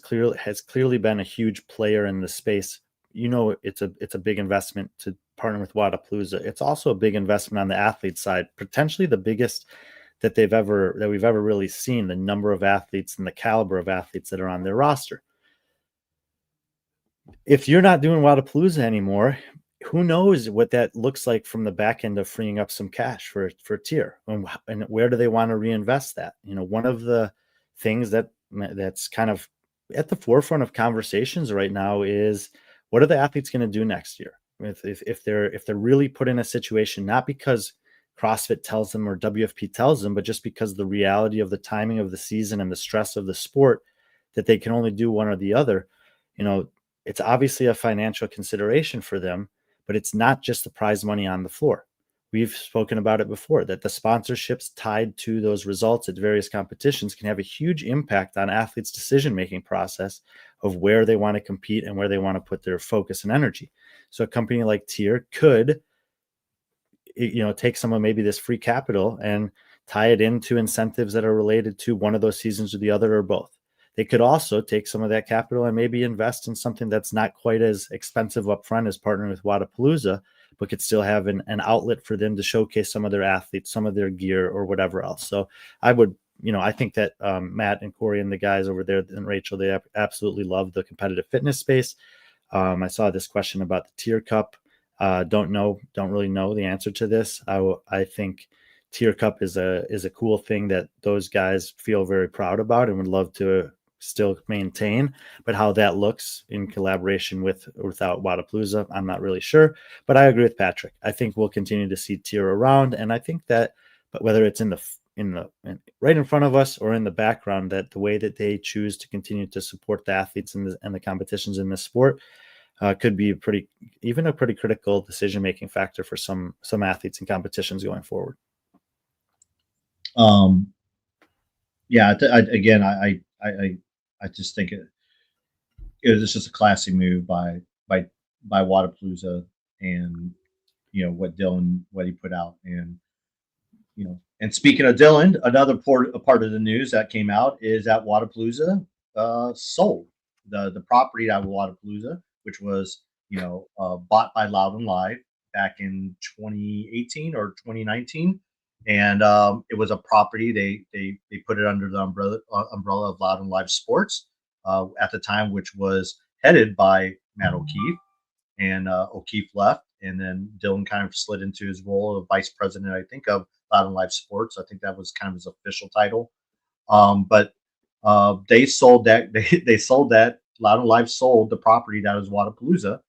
clearly been a huge player in the space. It's a big investment to partner with Wadapalooza. It's also a big investment on the athlete side, potentially the biggest that we've ever really seen. The number of athletes and the caliber of athletes that are on their roster. If you're not doing Wadapalooza anymore, who knows what that looks like from the back end of freeing up some cash for Tier, and where do they want to reinvest that? One of the things that's kind of at the forefront of conversations right now is, what are the athletes going to do next year if they're really put in a situation, not because CrossFit tells them or WFP tells them, but just because the reality of the timing of the season and the stress of the sport, that they can only do one or the other. It's obviously a financial consideration for them, but it's not just the prize money on the floor. We've spoken about it before, that the sponsorships tied to those results at various competitions can have a huge impact on athletes' decision-making process of where they want to compete and where they want to put their focus and energy. So a company like Tier could, take some of maybe this free capital and tie it into incentives that are related to one of those seasons or the other, or both. They could also take some of that capital and maybe invest in something that's not quite as expensive upfront as partnering with Wadapalooza, but could still have an outlet for them to showcase some of their athletes, some of their gear, or whatever else. So I think that Matt and Corey and the guys over there and Rachel, they absolutely love the competitive fitness space. I saw this question about the Tier Cup. Don't really know the answer to this. I think Tier Cup is a cool thing that those guys feel very proud about and would love to still maintain, but how that looks in collaboration without Wadapalooza, I'm not really sure. But I agree with Patrick. I think we'll continue to see Tier around, and I think that, but whether it's in right in front of us or in the background, that the way that they choose to continue to support the athletes and the competitions in this sport could be a pretty critical decision-making factor for some athletes and competitions going forward. Yeah, again, I just think it was just a classy move by Wadapalooza, and what he put out. And and speaking of Dylan, another part of the news that came out is that Wadapalooza sold the property out of Wadapalooza, which was bought by Loud and Live back in 2018 or 2019. And it was a property they put it under the umbrella of Loud and Live Sports at the time, which was headed by Matt O'Keefe. And O'Keefe left, and then Dylan kind of slid into his role of vice president, I think, of Loud and Live Sports. I think that was kind of his official title. But they sold that. They sold that. Loud and Live sold the property that was Wadapalooza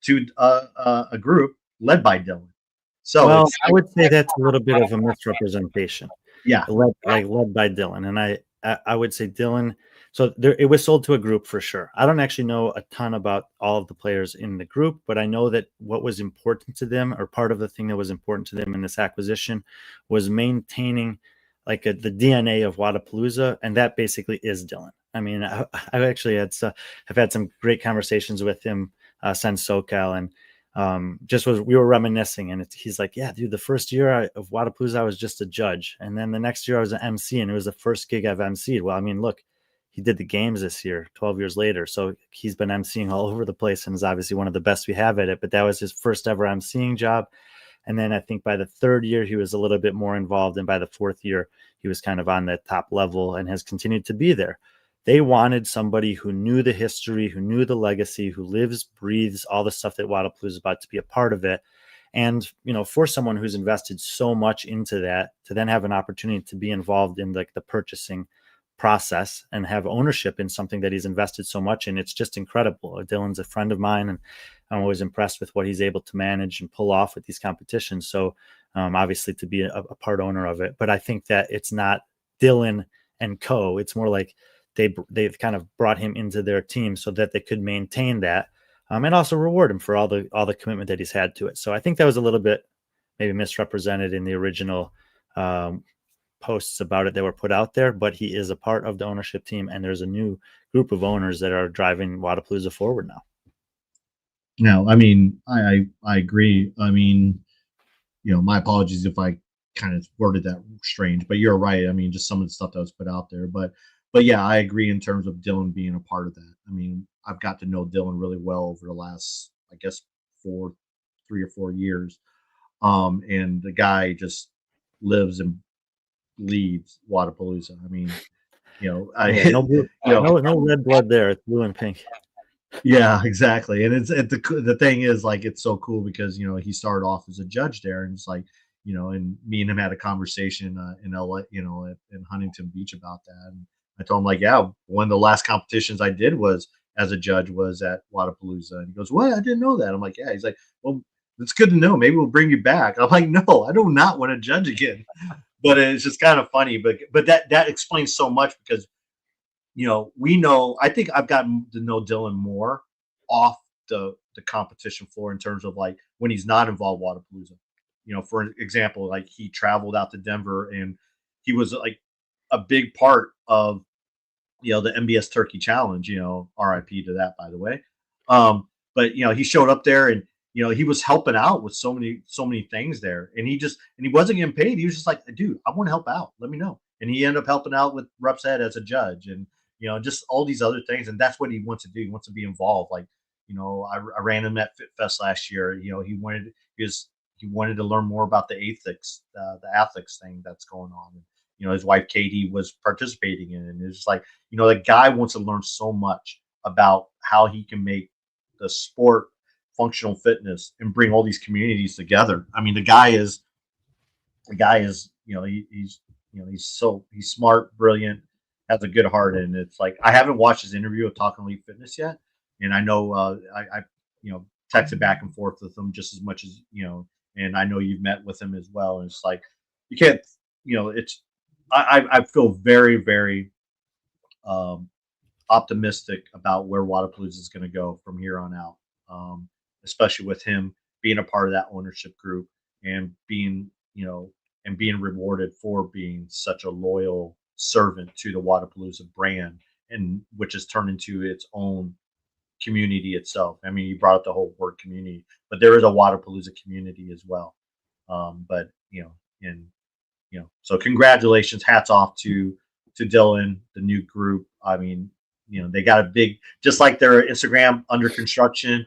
to a group led by Dylan. So I would say that's a little bit of a misrepresentation. Yeah, led by Dylan, and I would say Dylan. So it was sold to a group for sure. I don't actually know a ton about all of the players in the group, but I know that what was important to them, or part of the thing that was important to them in this acquisition, was maintaining the DNA of Wadapalooza, and that basically is Dylan. I mean, I actually have had some great conversations with him since SoCal, and we were reminiscing, and he's like, yeah, dude, the first year of Wadapalooza, I was just a judge. And then the next year I was an MC, and it was the first gig I've MC'd. Well, I mean, look, he did the games this year, 12 years later. So he's been MCing all over the place and is obviously one of the best we have at it, but that was his first ever MCing job. And then I think by the third year, he was a little bit more involved. And by the fourth year, he was kind of on the top level and has continued to be there. They wanted somebody who knew the history, who knew the legacy, who lives, breathes all the stuff that Wadapalooza is about, to be a part of it. And for someone who's invested so much into that, to then have an opportunity to be involved in like the purchasing process and have ownership in something that he's invested so much in, it's just incredible. Dylan's a friend of mine, and I'm always impressed with what he's able to manage and pull off with these competitions. So obviously to be a part owner of it, but I think that it's not Dylan and co. It's more like they've kind of brought him into their team so that they could maintain that, and also reward him for all the commitment that he's had to it. So I think that was a little bit maybe misrepresented in the original posts about it that were put out there, but he is a part of the ownership team, and there's a new group of owners that are driving Wodapalooza forward now. No, I mean, I agree. I mean, my apologies if I kind of worded that strange, but you're right. I mean, just some of the stuff that was put out there, but yeah, I agree in terms of Dylan being a part of that. I mean, I've got to know Dylan really well over the last, I guess, 3 or 4 years. And the guy just lives and bleeds Wadapalooza. I mean, Yeah, no blue, no red blood there. It's blue and pink. yeah, exactly. And the thing is, like, it's so cool because he started off as a judge there, and it's like, and me and him had a conversation in LA, in Huntington Beach about that. And I told him, like, yeah, one of the last competitions I did was as a judge was at Wadapalooza. And he goes, "What? I didn't know that." I'm like, "Yeah." He's like, "Well, it's good to know. Maybe we'll bring you back." I'm like, "No, I do not want to judge again." But it's just kind of funny. But that explains so much because we know. I think I've gotten to know Dylan more off the competition floor in terms of like when he's not involved with Wadapalooza. For example, like he traveled out to Denver and he was like a big part of the MBS Turkey Challenge. RIP to that, by the way. But he showed up there and he was helping out with so many things there, and he wasn't getting paid. He was just like, dude, I want to help out. Let me know. And he ended up helping out with Rep's Head as a judge, and just all these other things. And that's what he wants to do. He wants to be involved. Like, I ran him at Fit Fest last year. He wanted to learn more about the ethics thing that's going on. And, his wife Katie was participating in it. And it's just like, the guy wants to learn so much about how he can make the sport functional fitness and bring all these communities together. I mean, the guy is he's smart, brilliant, has a good heart. And it's like, I haven't watched his interview of Talking Elite Fitness yet, and I know I texted back and forth with him just as much as and I know you've met with him as well. And it's like, you can't, it's I feel very, very optimistic about where Wadapalooza is going to go from here on out, especially with him being a part of that ownership group and being rewarded for being such a loyal servant to the Wadapalooza brand, and which has turned into its own community itself. I mean, you brought up the whole word community, but there is a Wadapalooza community as well. But and so congratulations, hats off to Dylan, the new group. I mean, they got a big, just like their Instagram under construction.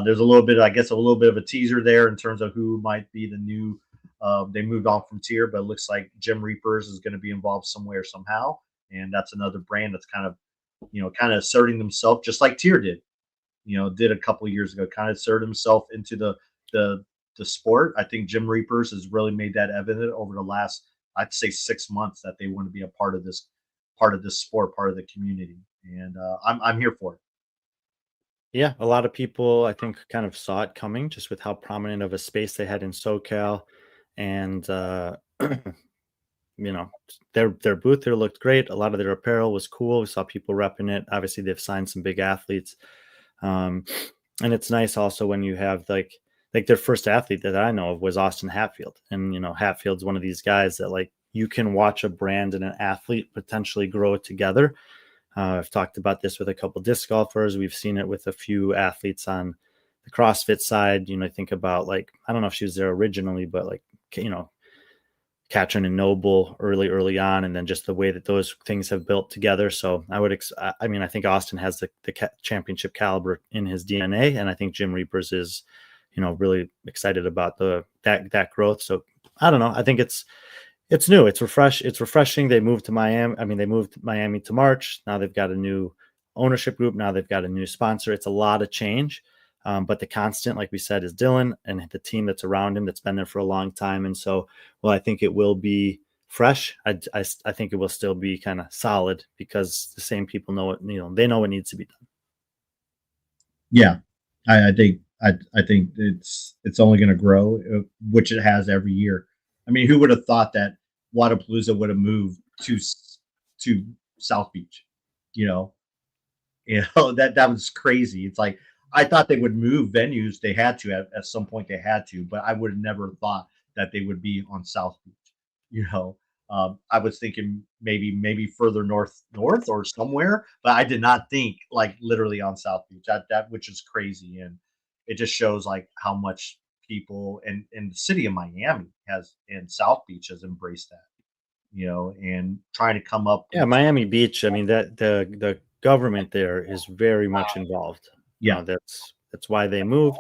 There's a little bit, I guess, a little bit of a teaser there in terms of who might be the new. They moved on from Tier, but it looks like Jim Reapers is going to be involved somewhere somehow, and that's another brand that's kind of asserting themselves, just like Tier did a couple of years ago, kind of asserted himself into the sport. I think Jim Reapers has really made that evident over the last, I'd say, 6 months, that they want to be a part of this sport, part of the community, and I'm here for it. Yeah, a lot of people I think kind of saw it coming just with how prominent of a space they had in SoCal, and you know, their booth there looked great. A lot of their apparel was cool. We saw people repping it. Obviously, they've signed some big athletes, and it's nice also when you have like their first athlete that I know of was Austin Hatfield, and Hatfield's one of these guys that like you can watch a brand and an athlete potentially grow together. I've talked about this with a couple disc golfers. We've seen it with a few athletes on the CrossFit side. Think about like, I don't know if she was there originally, but like, Katrin and Noble early on, and then just the way that those things have built together. So I think Austin has the championship caliber in his DNA, and I think Jim Reapers is, really excited about that growth. So I don't know. I think it's new. It's refreshing. They moved to Miami. I mean, they moved Miami to March. Now they've got a new ownership group. Now they've got a new sponsor. It's a lot of change. But the constant, like we said, is Dylan and the team that's around him that's been there for a long time. And so, well, I think it will be fresh. I think it will still be kind of solid because the same people know what, they know what needs to be done. Yeah, I think it's only going to grow, which it has every year. I mean, who would have thought that Wadapalooza would have moved to South Beach? You know, that was crazy. It's like I thought they would move venues. They had to at some point. They had to, but I would have never thought that they would be on South Beach. You know, I was thinking maybe further north or somewhere, but I did not think like literally on South Beach. That which is crazy, and it just shows like how much people and the city of Miami has and South Beach has embraced that. And trying to come up Yeah, with Miami Beach. I mean, that the government there is very much involved. yeah That's why they moved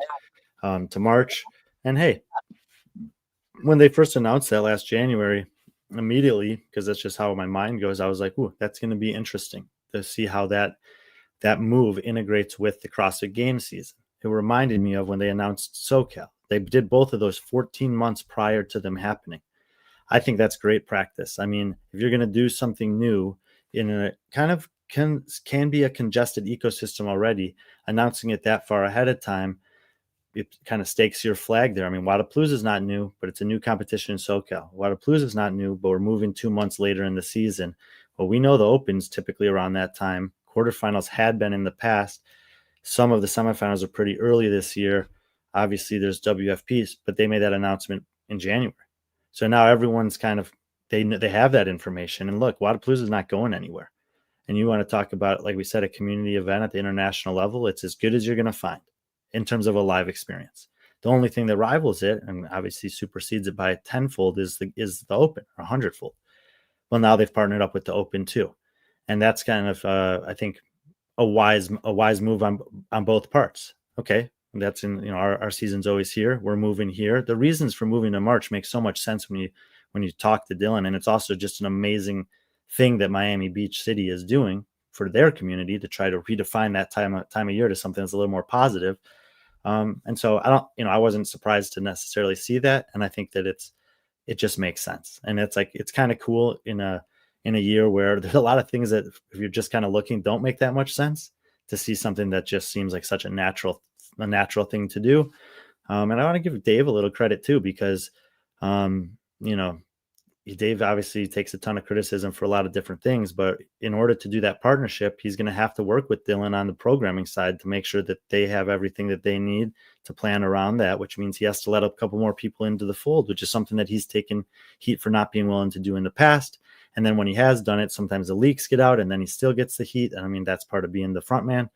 to March. And hey, when they first announced that last January, immediately, because that's just how my mind goes, I was like, "Ooh, that's going to be interesting to see how that move integrates with the CrossFit Games season." It reminded me of when they announced SoCal. They did both of those 14 months prior to them happening. I think that's great practice. I mean, if you're going to do something new in a kind of can be a congested ecosystem already, announcing it that far ahead of time, it kind of stakes your flag there. I mean, Wadapalooza is not new, but it's a new competition in SoCal. Wadapalooza is not new, but we're moving 2 months later in the season. Well, we know the Open's typically around that time. Quarterfinals had been in the past. Some of the semifinals are pretty early this year. Obviously, there's WFPs, but they made that announcement in January. So now everyone's kind of they have that information. And look, Wadapalooza is not going anywhere. And you want to talk about, like we said, a community event at the international level, it's as good as you're going to find in terms of a live experience. The only thing that rivals it, and obviously supersedes it by tenfold, is the Open, or 100-fold. Well, now they've partnered up with the Open too, and that's kind of I think a wise move on both parts. Okay, that's in our season's always here. We're moving here. The reasons for moving to March make so much sense when you talk to Dylan, and it's also just an amazing thing that Miami Beach City is doing for their community to try to redefine that time of year to something that's a little more positive. And so I wasn't surprised to necessarily see that, and I think that it just makes sense, and it's kind of cool in a year where there's a lot of things that, if you're just kind of looking, don't make that much sense, to see something that just seems like such a natural thing to do. And I want to give Dave a little credit too, because you know Dave obviously takes a ton of criticism for a lot of different things, but in order to do that partnership, he's going to have to work with Dylan on the programming side to make sure that they have everything that they need to plan around that, which means he has to let a couple more people into the fold, which is something that he's taken heat for not being willing to do in the past. And then when he has done it, sometimes the leaks get out and then he still gets the heat. And I mean, that's part of being the front man.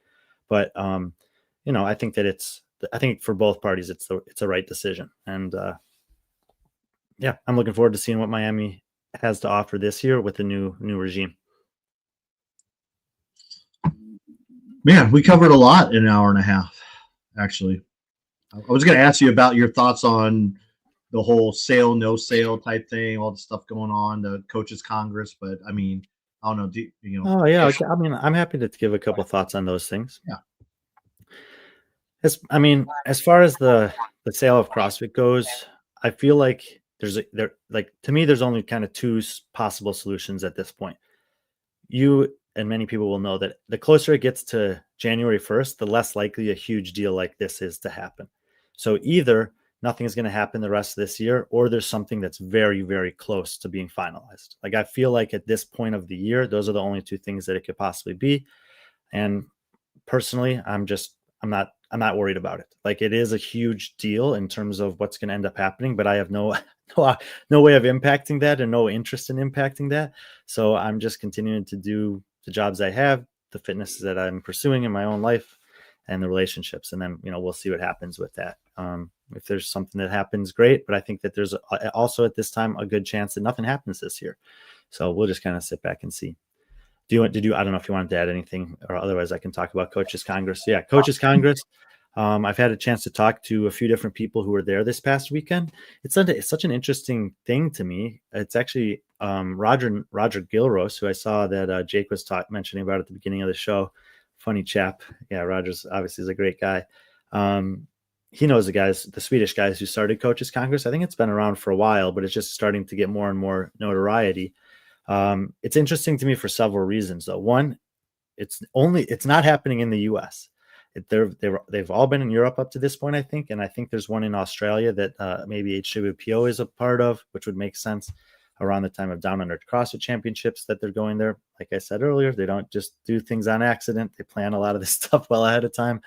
But, I think for both parties, it's a right decision. And, yeah, I'm looking forward to seeing what Miami has to offer this year with the new regime. Man, we covered a lot in an hour and a half, actually. I was going to ask you about your thoughts on the whole sale, no sale type thing, all the stuff going on, the coaches Congress, but I mean, I don't know. Oh yeah, I mean, I'm happy to give a couple thoughts on those things. Yeah. As far as the sale of CrossFit goes, I feel like to me, there's only kind of two possible solutions at this point. You and many people will know that the closer it gets to January 1st, the less likely a huge deal like this is to happen. So either nothing is going to happen the rest of this year, or there's something that's very, very close to being finalized. Like, I feel like at this point of the year, those are the only two things that it could possibly be. And personally, I'm not worried about it. Like, it is a huge deal in terms of what's going to end up happening, but I have no way of impacting that and no interest in impacting that. So I'm just continuing to do the jobs I have, the fitness that I'm pursuing in my own life, and the relationships. And then, we'll see what happens with that. If there's something that happens, great. But I think that there's also at this time a good chance that nothing happens this year. So we'll just kind of sit back and see. I don't know if you wanted to add anything, or otherwise I can talk about Coaches Congress. Yeah, Coaches Congress. I've had a chance to talk to a few different people who were there this past weekend. It's such an interesting thing to me. It's actually Roger Gilros, who I saw that Jake was mentioning about at the beginning of the show. Funny chap. Yeah, Roger's obviously is a great guy. He knows the Swedish guys who started Coaches Congress. I think it's been around for a while, but it's just starting to get more and more notoriety. It's interesting to me for several reasons, though. One, it's not happening in the U.S. They've all been in Europe up to this point, I think, and I think there's one in Australia that maybe HWPO is a part of, which would make sense around the time of Down Under CrossFit Championships that they're going there. Like I said earlier, they don't just do things on accident. They plan a lot of this stuff well ahead of time.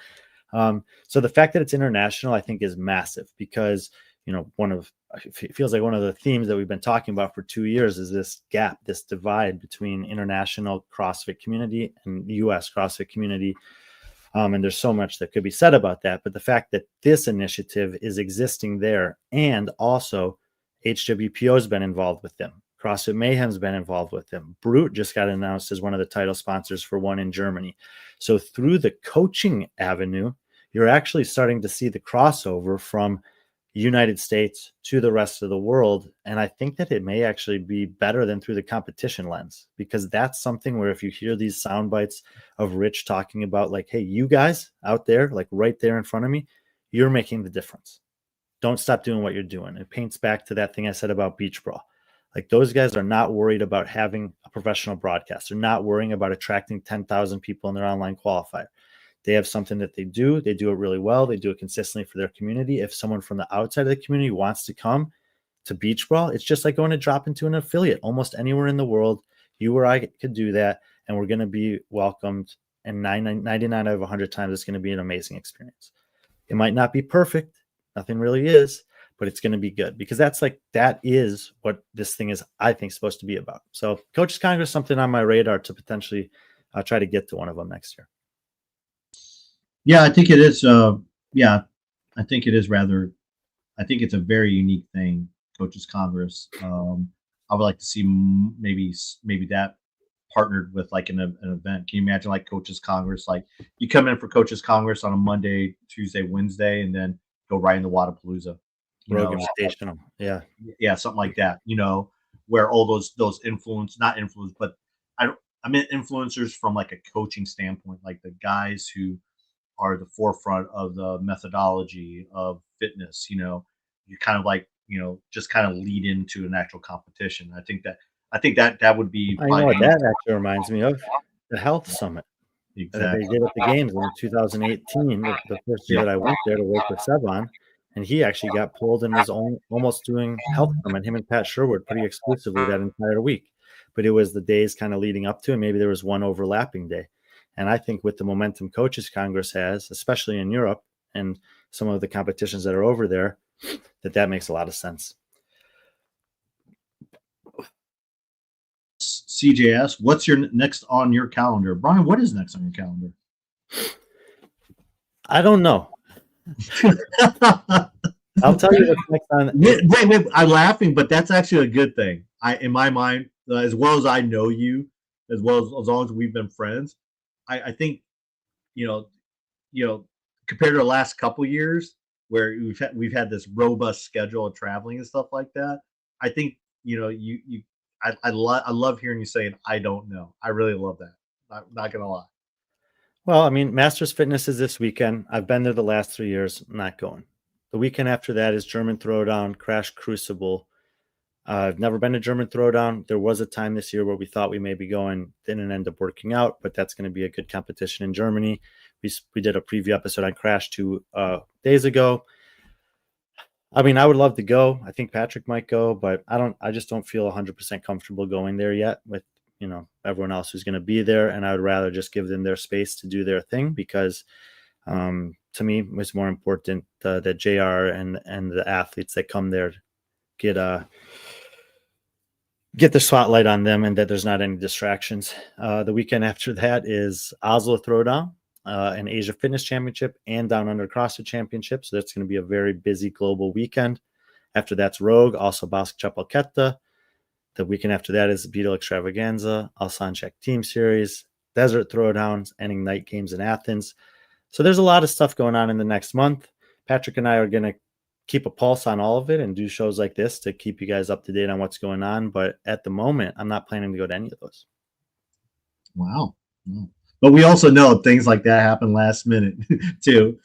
So the fact that it's international, I think, is massive because, it feels like one of the themes that we've been talking about for 2 years is this gap, this divide between international CrossFit community and U.S. CrossFit community. And there's so much that could be said about that. But the fact that this initiative is existing there, and also HWPO has been involved with them. CrossFit Mayhem's been involved with them. Brute just got announced as one of the title sponsors for one in Germany. So through the coaching avenue, you're actually starting to see the crossover from United States to the rest of the world. And I think that it may actually be better than through the competition lens, because that's something where if you hear these sound bites of Rich talking about like, hey, you guys out there, like right there in front of me, you're making the difference. Don't stop doing what you're doing. It paints back to that thing I said about Beach Brawl. Like those guys are not worried about having a professional broadcast. They're not worrying about attracting 10,000 people in their online qualifier. They have something that they do it really well. They do it consistently for their community. If someone from the outside of the community wants to come to Beach Brawl, it's just like going to drop into an affiliate almost anywhere in the world. You or I could do that, and we're going to be welcomed. And 99 out of 100 times, it's going to be an amazing experience. It might not be perfect. Nothing really is, but it's going to be good, because that is what this thing is, I think, supposed to be about. So Coaches Congress, something on my radar to potentially try to get to one of them next year. Yeah, I think it is. I think it is rather. I think it's a very unique thing, Coaches Congress. I would like to see maybe that partnered with like an event. Can you imagine like Coaches Congress? Like you come in for Coaches Congress on a Monday, Tuesday, Wednesday, and then go right into Wadapalooza. Rogue Invitational. Yeah, something like that. Where all those not influence, but I mean influencers from like a coaching standpoint, like the guys who are the forefront of the methodology of fitness. You kind of like just kind of lead into an actual competition. I think that would be. I know what that actually reminds me of, the Health Summit that they did at the games in 2018, the first year that I went there to work with Sevan, and he actually got pulled and was almost doing Health Summit, him and Pat Sherwood, pretty exclusively that entire week. But it was the days kind of leading up to, and maybe there was one overlapping day. And I think with the momentum Coaches Congress has, especially in Europe and some of the competitions that are over there, that makes a lot of sense. CJS, what's your next on your calendar? Brian, what is next on your calendar? I don't know. I'll tell you what's next on. Wait, I'm laughing, but that's actually a good thing. In my mind, as well as I know you, as long as we've been friends, I think, compared to the last couple of years where we've had this robust schedule of traveling and stuff like that, I think, I love hearing you saying, I don't know. I really love that. Not going to lie. Well, I mean, Masters Fitness is this weekend. I've been there the last 3 years. I'm not going. The weekend after that is German Throwdown, Crash Crucible. I've never been to German Throwdown. There was a time this year where we thought we may be going, didn't end up working out, but that's going to be a good competition in Germany. We did a preview episode on Crash 2 days ago. I mean, I would love to go. I think Patrick might go, but I just don't feel 100% comfortable going there yet with, everyone else who's going to be there. And I would rather just give them their space to do their thing, because to me, it's more important that JR and the athletes that come there get the spotlight on them, and that there's not any distractions. The weekend after that is Oslo Throwdown, an Asia Fitness Championship, and Down Under CrossFit Championship. So that's going to be a very busy global weekend. After that's Rogue, also Bask Chapelketa. The weekend after that is Beetle Extravaganza, Alsanchek Team Series, Desert Throwdowns, ending night games in Athens. So there's a lot of stuff going on in the next month. Patrick and I are going to keep a pulse on all of it and do shows like this to keep you guys up to date on what's going on. But at the moment, I'm not planning to go to any of those. Wow. But we also know things like that happen last minute too.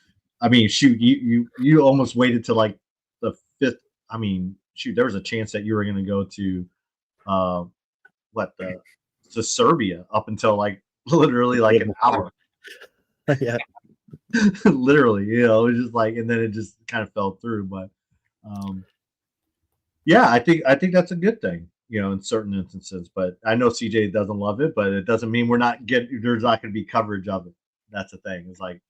I mean, shoot, you almost waited to like the fifth. I mean, shoot, there was a chance that you were going to go to uh, what the to Serbia up until like literally like an hour, Yeah. literally. It was just like, and then it just kind of fell through. But um, yeah, I think that's a good thing, in certain instances. But I know CJ doesn't love it, but it doesn't mean we're not getting. There's not going to be coverage of it. That's the thing. It's like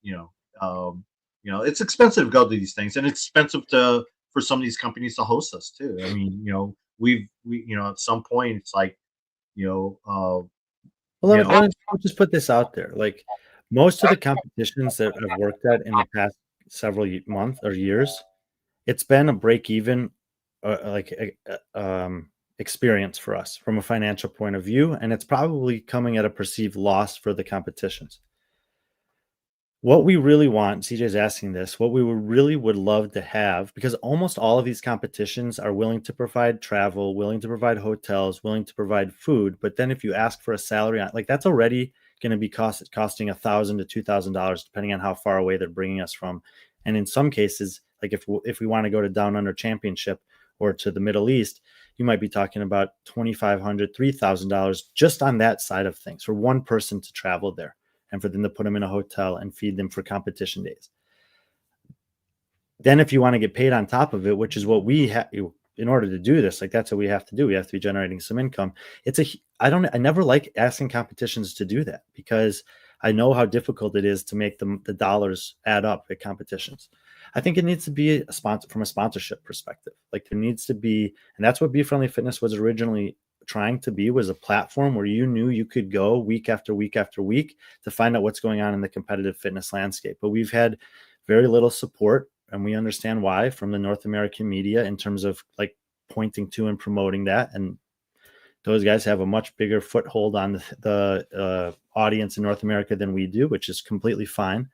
it's expensive to go to these things, and it's expensive to for some of these companies to host us too. I mean, we at some point it's like you know uh Well, you know let me just put this out there. Like most of the competitions that I've worked at in the past several months or years, it's been a break even, experience for us from a financial point of view, and it's probably coming at a perceived loss for the competitions. What we really want, CJ's asking this, what we would love to have, because almost all of these competitions are willing to provide travel, willing to provide hotels, willing to provide food. But then if you ask for a salary, like that's already going to be costing $1,000 to $2,000, depending on how far away they're bringing us from. And in some cases, like if we want to go to Down Under Championship or to the Middle East, you might be talking about $2,500, $3,000 just on that side of things for one person to travel there and for them to put them in a hotel and feed them for competition days. Then if you want to get paid on top of it, which is what we have in order to do this, like that's what we have to do. We have to be generating some income. I never like asking competitions to do that because I know how difficult it is to make the dollars add up at competitions. I think it needs to be a sponsor from a sponsorship perspective. Like there needs to be, and that's what B.Friendly Fitness was originally trying to be, was a platform where you knew you could go week after week after week to find out what's going on in the competitive fitness landscape. But we've had very little support, and we understand why, from the North American media in terms of like pointing to and promoting that. And those guys have a much bigger foothold on the audience in North America than we do, which is completely fine.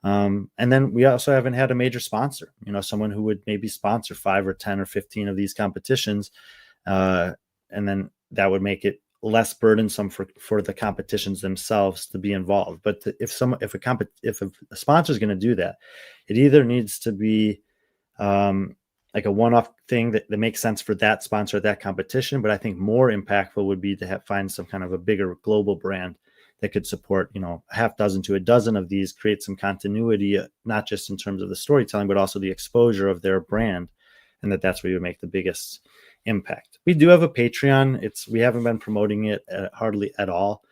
And then we also haven't had a major sponsor, someone who would maybe sponsor 5 or 10 or 15 of these competitions. And then that would make it less burdensome for the competitions themselves to be involved. But if a sponsor is going to do that, it either needs to be like a one-off thing that makes sense for that sponsor at that competition. But I think more impactful would be to find some kind of a bigger global brand that could support, a half dozen to a dozen of these, create some continuity, not just in terms of the storytelling, but also the exposure of their brand, and that's where you make the biggest impact. We do have a Patreon. We haven't been promoting it hardly at all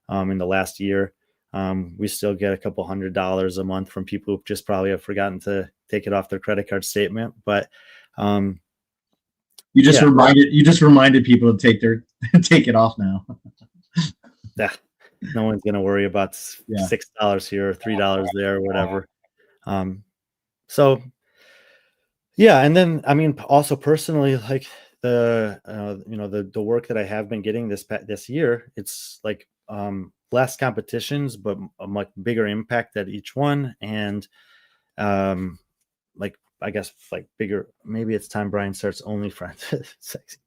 in the last year. We still get a couple $100 a month from people who just probably have forgotten to take it off their credit card statement. But you just reminded people to take it off now. Yeah, no one's gonna worry about $6 here or $3 there or whatever. So yeah, and then I mean, also personally, like the work that I have been getting this year, it's like less competitions, but a much bigger impact at each one, and like I guess like bigger. Maybe it's time Brian starts OnlyFriends. Sexy.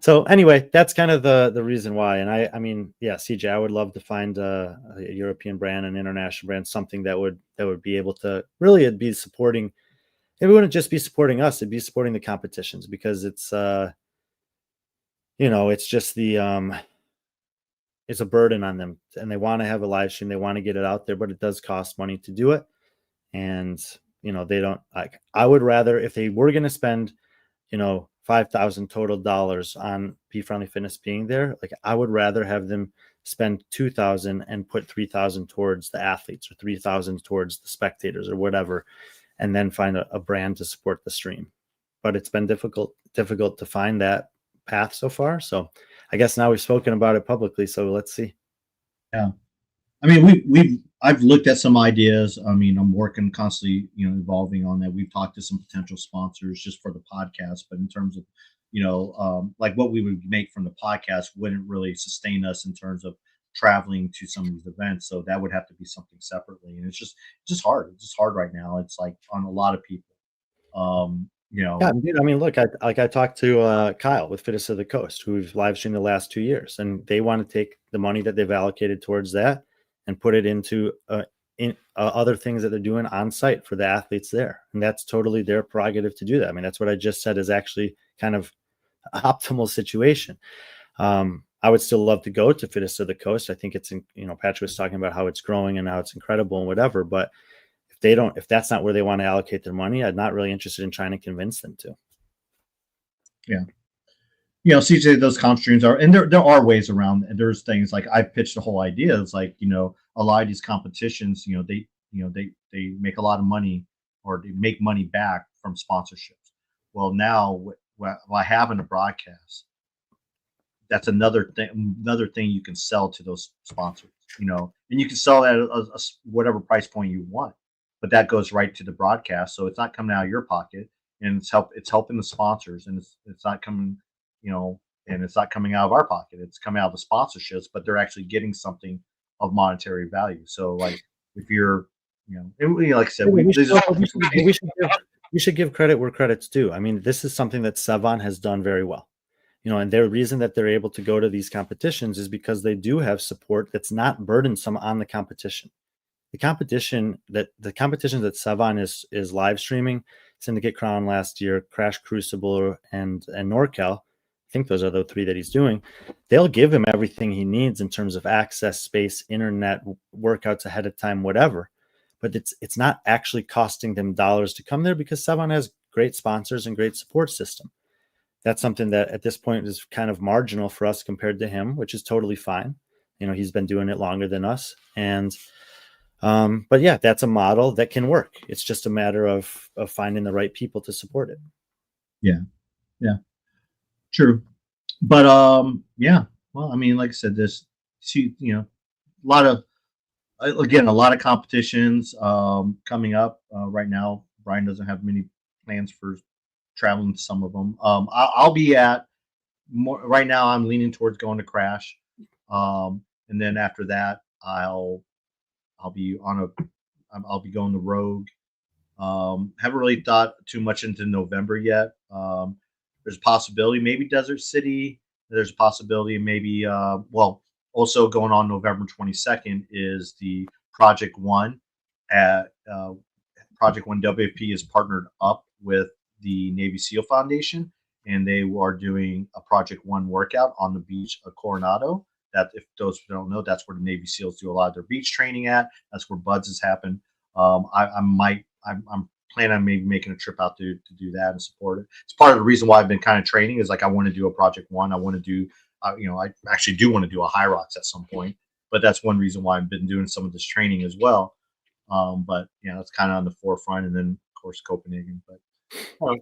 So anyway, that's kind of the reason why. And I mean, yeah, CJ, I would love to find a European brand, an international brand, something that would be able to really be supporting. It wouldn't just be supporting us; it'd be supporting the competitions, because it's it's just it's a burden on them, and they want to have a live stream, they want to get it out there, but it does cost money to do it. And they don't like. I would rather, if they were going to spend $5,000 total dollars on B.Friendly Fitness being there, like I would rather have them spend $2,000 and put $3,000 towards the athletes or $3,000 towards the spectators or whatever, and then find a brand to support the stream. But it's been difficult to find that path so far. So I guess now we've spoken about it publicly, so let's see. Yeah. I mean, I've looked at some ideas. I mean, I'm working constantly, evolving on that. We've talked to some potential sponsors just for the podcast, but in terms of, like what we would make from the podcast wouldn't really sustain us in terms of traveling to some of these events. So that would have to be something separately, and it's just hard. It's just hard right now. It's like on a lot of people. Yeah, dude, I mean, look, I talked to Kyle with Fittest of the Coast, who we've live streamed the last 2 years, and they want to take the money that they've allocated towards that and put it into other things that they're doing on site for the athletes there, and that's totally their prerogative to do that. I mean, that's what I just said is actually kind of optimal situation. I would still love to go to Fittest of the Coast. I think it's, Patrick was talking about how it's growing and how it's incredible and whatever, but if that's not where they want to allocate their money, I'm not really interested in trying to convince them to. Yeah. CJ, those comp streams are, and there are ways around. And there's things like I've pitched the whole idea. It's like, a lot of these competitions, they make a lot of money, or they make money back from sponsorships. Well, now by having a broadcast, that's another thing you can sell to those sponsors, and you can sell that at whatever price point you want, but that goes right to the broadcast, so it's not coming out of your pocket, and it's helping the sponsors, and it's not coming, and it's not coming out of our pocket. It's coming out of the sponsorships, but they're actually getting something of monetary value. So, like, if you're, like I said, we should give credit where credit's due. I mean, this is something that Sevan has done very well. And their reason that they're able to go to these competitions is because they do have support that's not burdensome on the competition. The competitions that Sevan is live streaming, Syndicate Crown last year, Crash Crucible, and NorCal. I think those are the 3 that he's doing. They'll give him everything he needs in terms of access, space, internet, workouts ahead of time, whatever. But it's not actually costing them dollars to come there because Sevan has great sponsors and great support system. That's something that at this point is kind of marginal for us compared to him, which is totally fine. He's been doing it longer than us. And, but yeah, that's a model that can work. It's just a matter of finding the right people to support it. Yeah. Yeah. True. But, yeah, well, I mean, like I said, a lot of competitions, coming up, right now. Brian doesn't have many plans for traveling to some of them. I'll be at more right now. I'm leaning towards going to Crash, and then after that, I'll be going to Rogue. Haven't really thought too much into November yet. There's a possibility maybe Desert City. There's a possibility maybe also going on November 22nd is the Project One. At Project One WFP is partnered up with the Navy SEAL Foundation, and they are doing a Project One workout on the beach of Coronado. That, if those who don't know, that's where the Navy SEALs do a lot of their beach training at. That's where Buds has happened. I'm planning on maybe making a trip out to do that and support it. It's part of the reason why I've been kind of training is like I want to do a Project One. I want to do, I actually do want to do a High Rocks at some point, but that's one reason why I've been doing some of this training as well. But it's kind of on the forefront, and then of course Copenhagen. But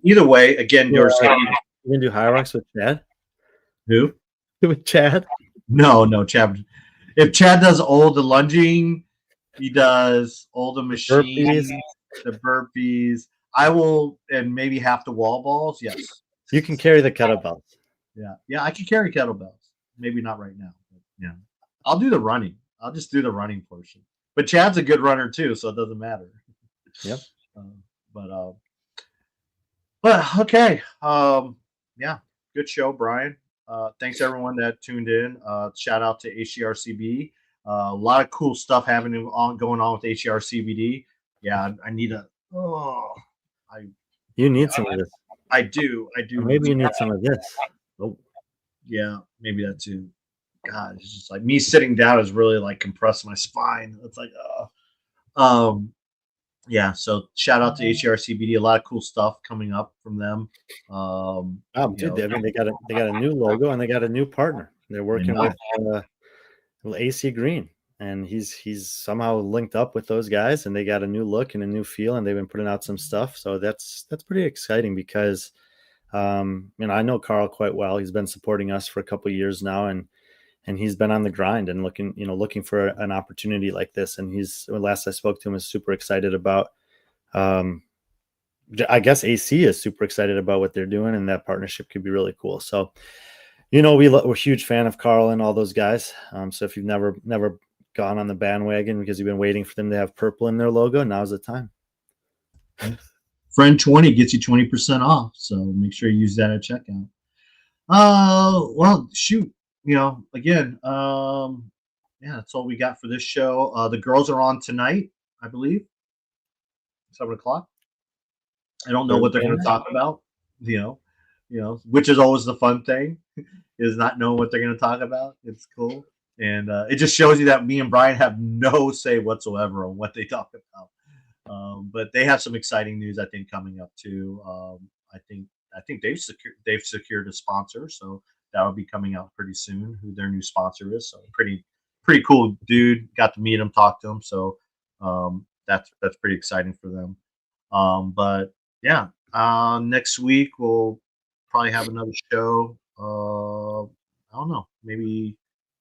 either way, again, you're gonna do High Rocks with Chad? Who? With Chad? No, Chad. If Chad does all the lunging, he does all the machines, the burpees. I will, and maybe half the wall balls. Yes, you can carry the kettlebells. Yeah, I can carry kettlebells. Maybe not right now. But I'll do the running. I'll just do the running portion. But Chad's a good runner too, so it doesn't matter. Yep. But okay. Yeah, good show, Brian. Thanks everyone that tuned in. Shout out to HCRCB. A lot of cool stuff going on with HCRCBD. Yeah, I need a. You need some of this. I do. Or maybe you need some of this. Oh. Yeah, maybe that too. God, it's just like me sitting down is really like compressed my spine. It's like, yeah. So shout out to HCRCBD. A lot of cool stuff coming up from them. Dude, I mean, they got a new logo and they got a new partner. They're working with AC Green, and he's somehow linked up with those guys, and they got a new look and a new feel, and they've been putting out some stuff. So that's pretty exciting because, I know Carl quite well. He's been supporting us for a couple of years now, and he's been on the grind and looking for an opportunity like this. And last I spoke to him, is super excited about. I guess AC is super excited about what they're doing, and that partnership could be really cool. So, we're a huge fan of Carl and all those guys. So if you've never gone on the bandwagon because you've been waiting for them to have purple in their logo, now's the time. Friend 20 gets you 20% off. So make sure you use that at checkout. Well, shoot. Again, that's all we got for this show. The girls are on tonight. I believe, 7 o'clock. I don't know what they're Thursday going to night. talk about. You know, which is always the fun thing, is not knowing what they're going to talk about. It's cool, and it just shows you that me and Brian have no say whatsoever on what they talk about. But they have some exciting news, I think, coming up too. I think they've secured a sponsor, so that'll be coming out pretty soon. Who their new sponsor is? So pretty cool dude. Got to meet him, talk to him. So that's pretty exciting for them. But yeah, next week we'll probably have another show. I don't know. Maybe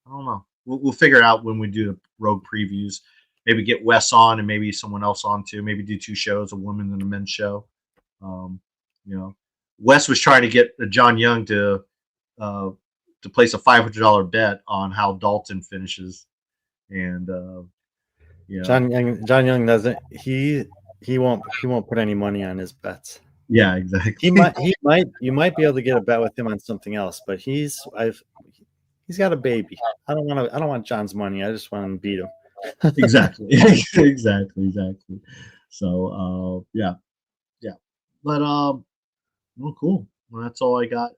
I don't know. We'll figure it out when we do the road previews. Maybe get Wes on and maybe someone else on too. Maybe do two shows, a women and a men's show. Um, you know, Wes was trying to get John Young uh, to place a $500 bet on how Dalton finishes, and John Young doesn't. He won't put any money on his bets. yeah, exactly. You might be able to get a bet with him on something else, but he's got a baby. I don't want John's money. I just want to beat him. Exactly. Exactly. So yeah, yeah. But well, cool. Well, that's all I got.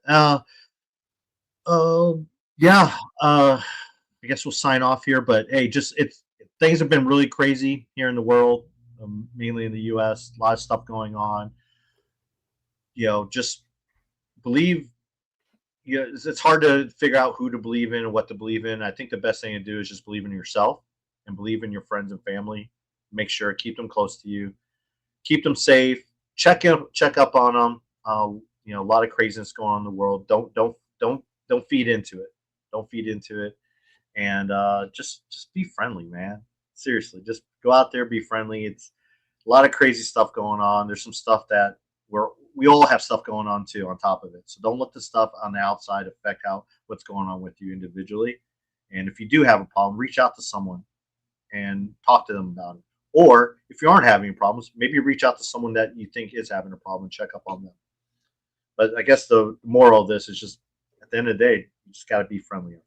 Yeah. I guess we'll sign off here. But hey, just it's things have been really crazy here in the world, mainly in the U.S. A lot of stuff going on. Just believe. It's hard to figure out who to believe in and what to believe in. I think the best thing to do is just believe in yourself and believe in your friends and family. Make sure keep them close to you, keep them safe. Check up on them. A lot of craziness going on in the world. Don't feed into it. Don't feed into it, and just be friendly, man. Seriously, just go out there, be friendly. It's a lot of crazy stuff going on. There's some stuff that we all have stuff going on too on top of it. So don't let the stuff on the outside affect what's going on with you individually. And if you do have a problem, reach out to someone and talk to them about it. Or if you aren't having problems, maybe reach out to someone that you think is having a problem and check up on them. But I guess the moral of this is just at the end of the day, you just got to be friendly.